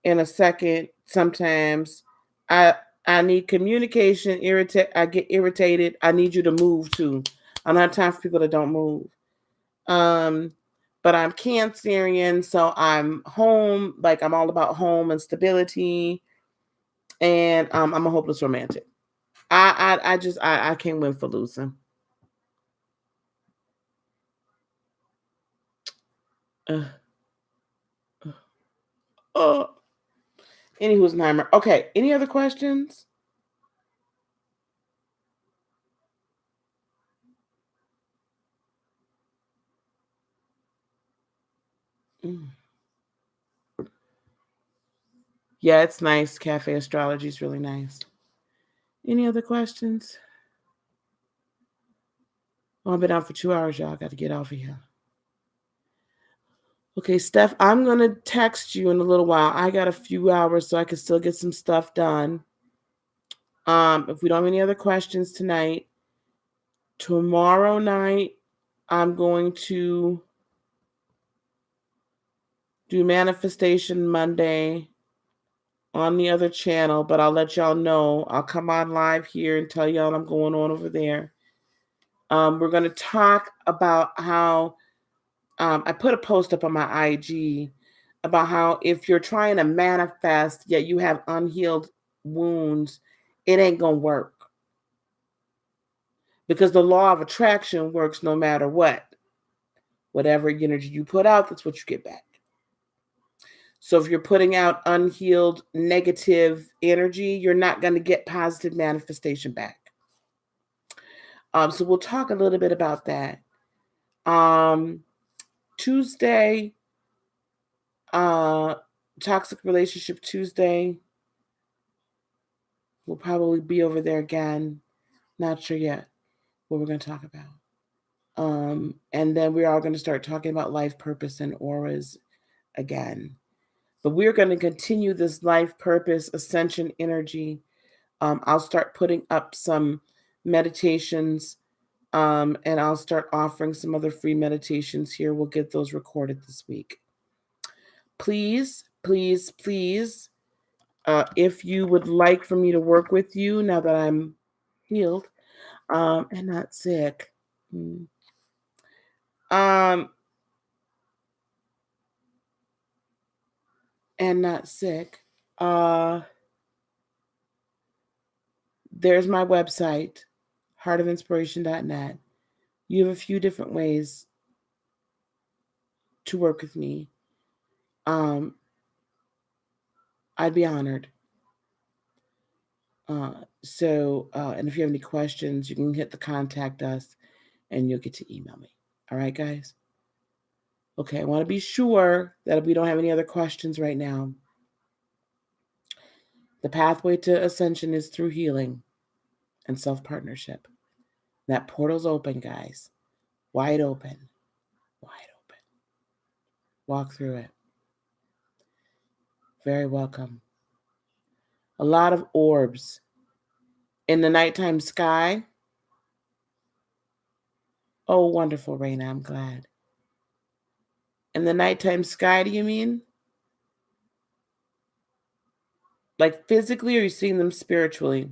in a second sometimes. I I need communication, I get irritated. I need you to move too. I don't have time for people that don't move. Um, but I'm Cancerian, so I'm home, like I'm all about home and stability. And I'm a hopeless romantic. I can't win for losing. Uh, oh, anywho's Neimer. Okay, any other questions? Mm. Yeah, it's nice. Cafe astrology is really nice. Any other questions? Oh, I've been out for 2 hours, y'all. I got to get off of here. Okay, Steph, I'm going to text you in a little while. I got a few hours so I can still get some stuff done. If we don't have any other questions tonight, tomorrow night, I'm going to do Manifestation Monday on the other channel, but I'll let y'all know. I'll come on live here and tell y'all I'm going on over there. We're going to talk about how I put a post up on my IG about how if you're trying to manifest yet you have unhealed wounds, it ain't going to work. Because the law of attraction works no matter what. Whatever energy you put out, that's what you get back. So if you're putting out unhealed negative energy, you're not going to get positive manifestation back. So we'll talk a little bit about that. Tuesday, Toxic Relationship Tuesday. We'll probably be over there again. Not sure yet what we're going to talk about. And then we're all going to start talking about life purpose and auras again. But we're going to continue this life purpose ascension energy. I'll start putting up some meditations, and I'll start offering some other free meditations here. We'll get those recorded this week. Please, please, please, if you would like for me to work with you now that I'm healed and not sick, there's my website, heartofinspiration.net. You have a few different ways to work with me. I'd be honored. And if you have any questions, you can hit the contact us and you'll get to email me. All right, guys? Okay, I want to be sure that we don't have any other questions right now. The pathway to ascension is through healing and self-partnership. That portal's open, guys. Wide open. Wide open. Walk through it. Very welcome. A lot of orbs. In the nighttime sky. Oh, wonderful, Raina. I'm glad. In the nighttime sky, do you mean? Like physically, or are you seeing them spiritually?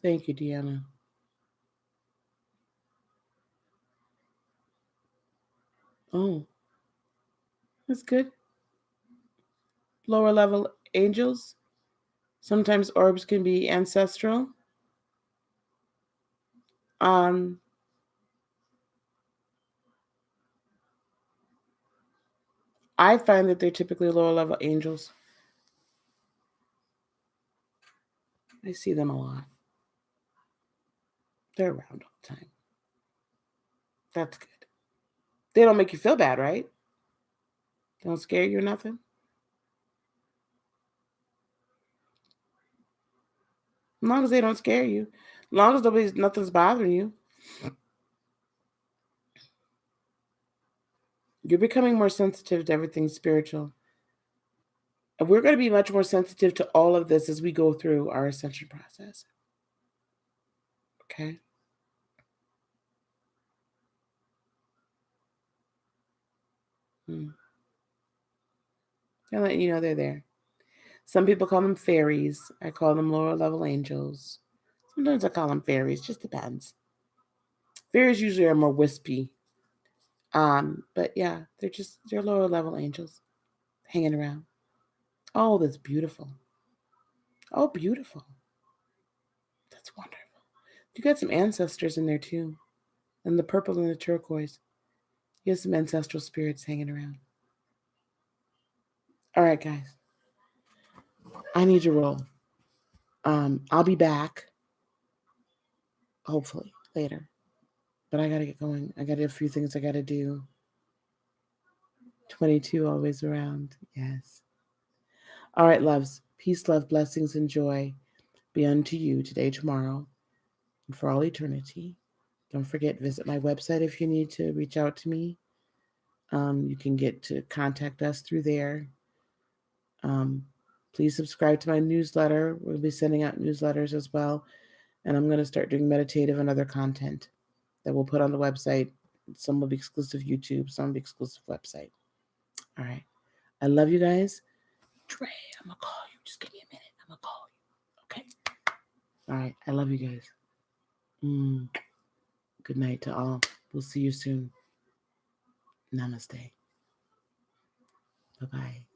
Thank you, Deanna. Oh, that's good. Lower level angels. Sometimes orbs can be ancestral. I find that they're typically lower level angels. I see them a lot. They're around all the time. That's good. They don't make you feel bad, right? They don't scare you or nothing? As long as they don't scare you. As long as nothing's bothering you. You're becoming more sensitive to everything spiritual. And we're going to be much more sensitive to all of this as we go through our ascension process. Okay? I'll let you know they're there. Some people call them fairies. I call them lower level angels. Sometimes I call them fairies. Just depends. Fairies usually are more wispy. But yeah, they're lower level angels hanging around. Oh, that's beautiful. Oh, beautiful. That's wonderful. You got some ancestors in there too. And the purple and the turquoise. You have some ancestral spirits hanging around. All right, guys. I need to roll. I'll be back. Hopefully later. But I gotta get going. I got a few things I gotta do. 22 always around. Yes. All right, loves. Peace, love, blessings, and joy be unto you today, tomorrow, and for all eternity. Don't forget, visit my website if you need to reach out to me. You can get to contact us through there. Please subscribe to my newsletter. We'll be sending out newsletters as well. And I'm going to start doing meditative and other content that we'll put on the website. Some will be exclusive YouTube, some will be exclusive website. All right. I love you guys. Dre, I'm going to call you. Just give me a minute. I'm going to call you. Okay. All right. I love you guys. Good night to all. We'll see you soon. Namaste. Bye-bye.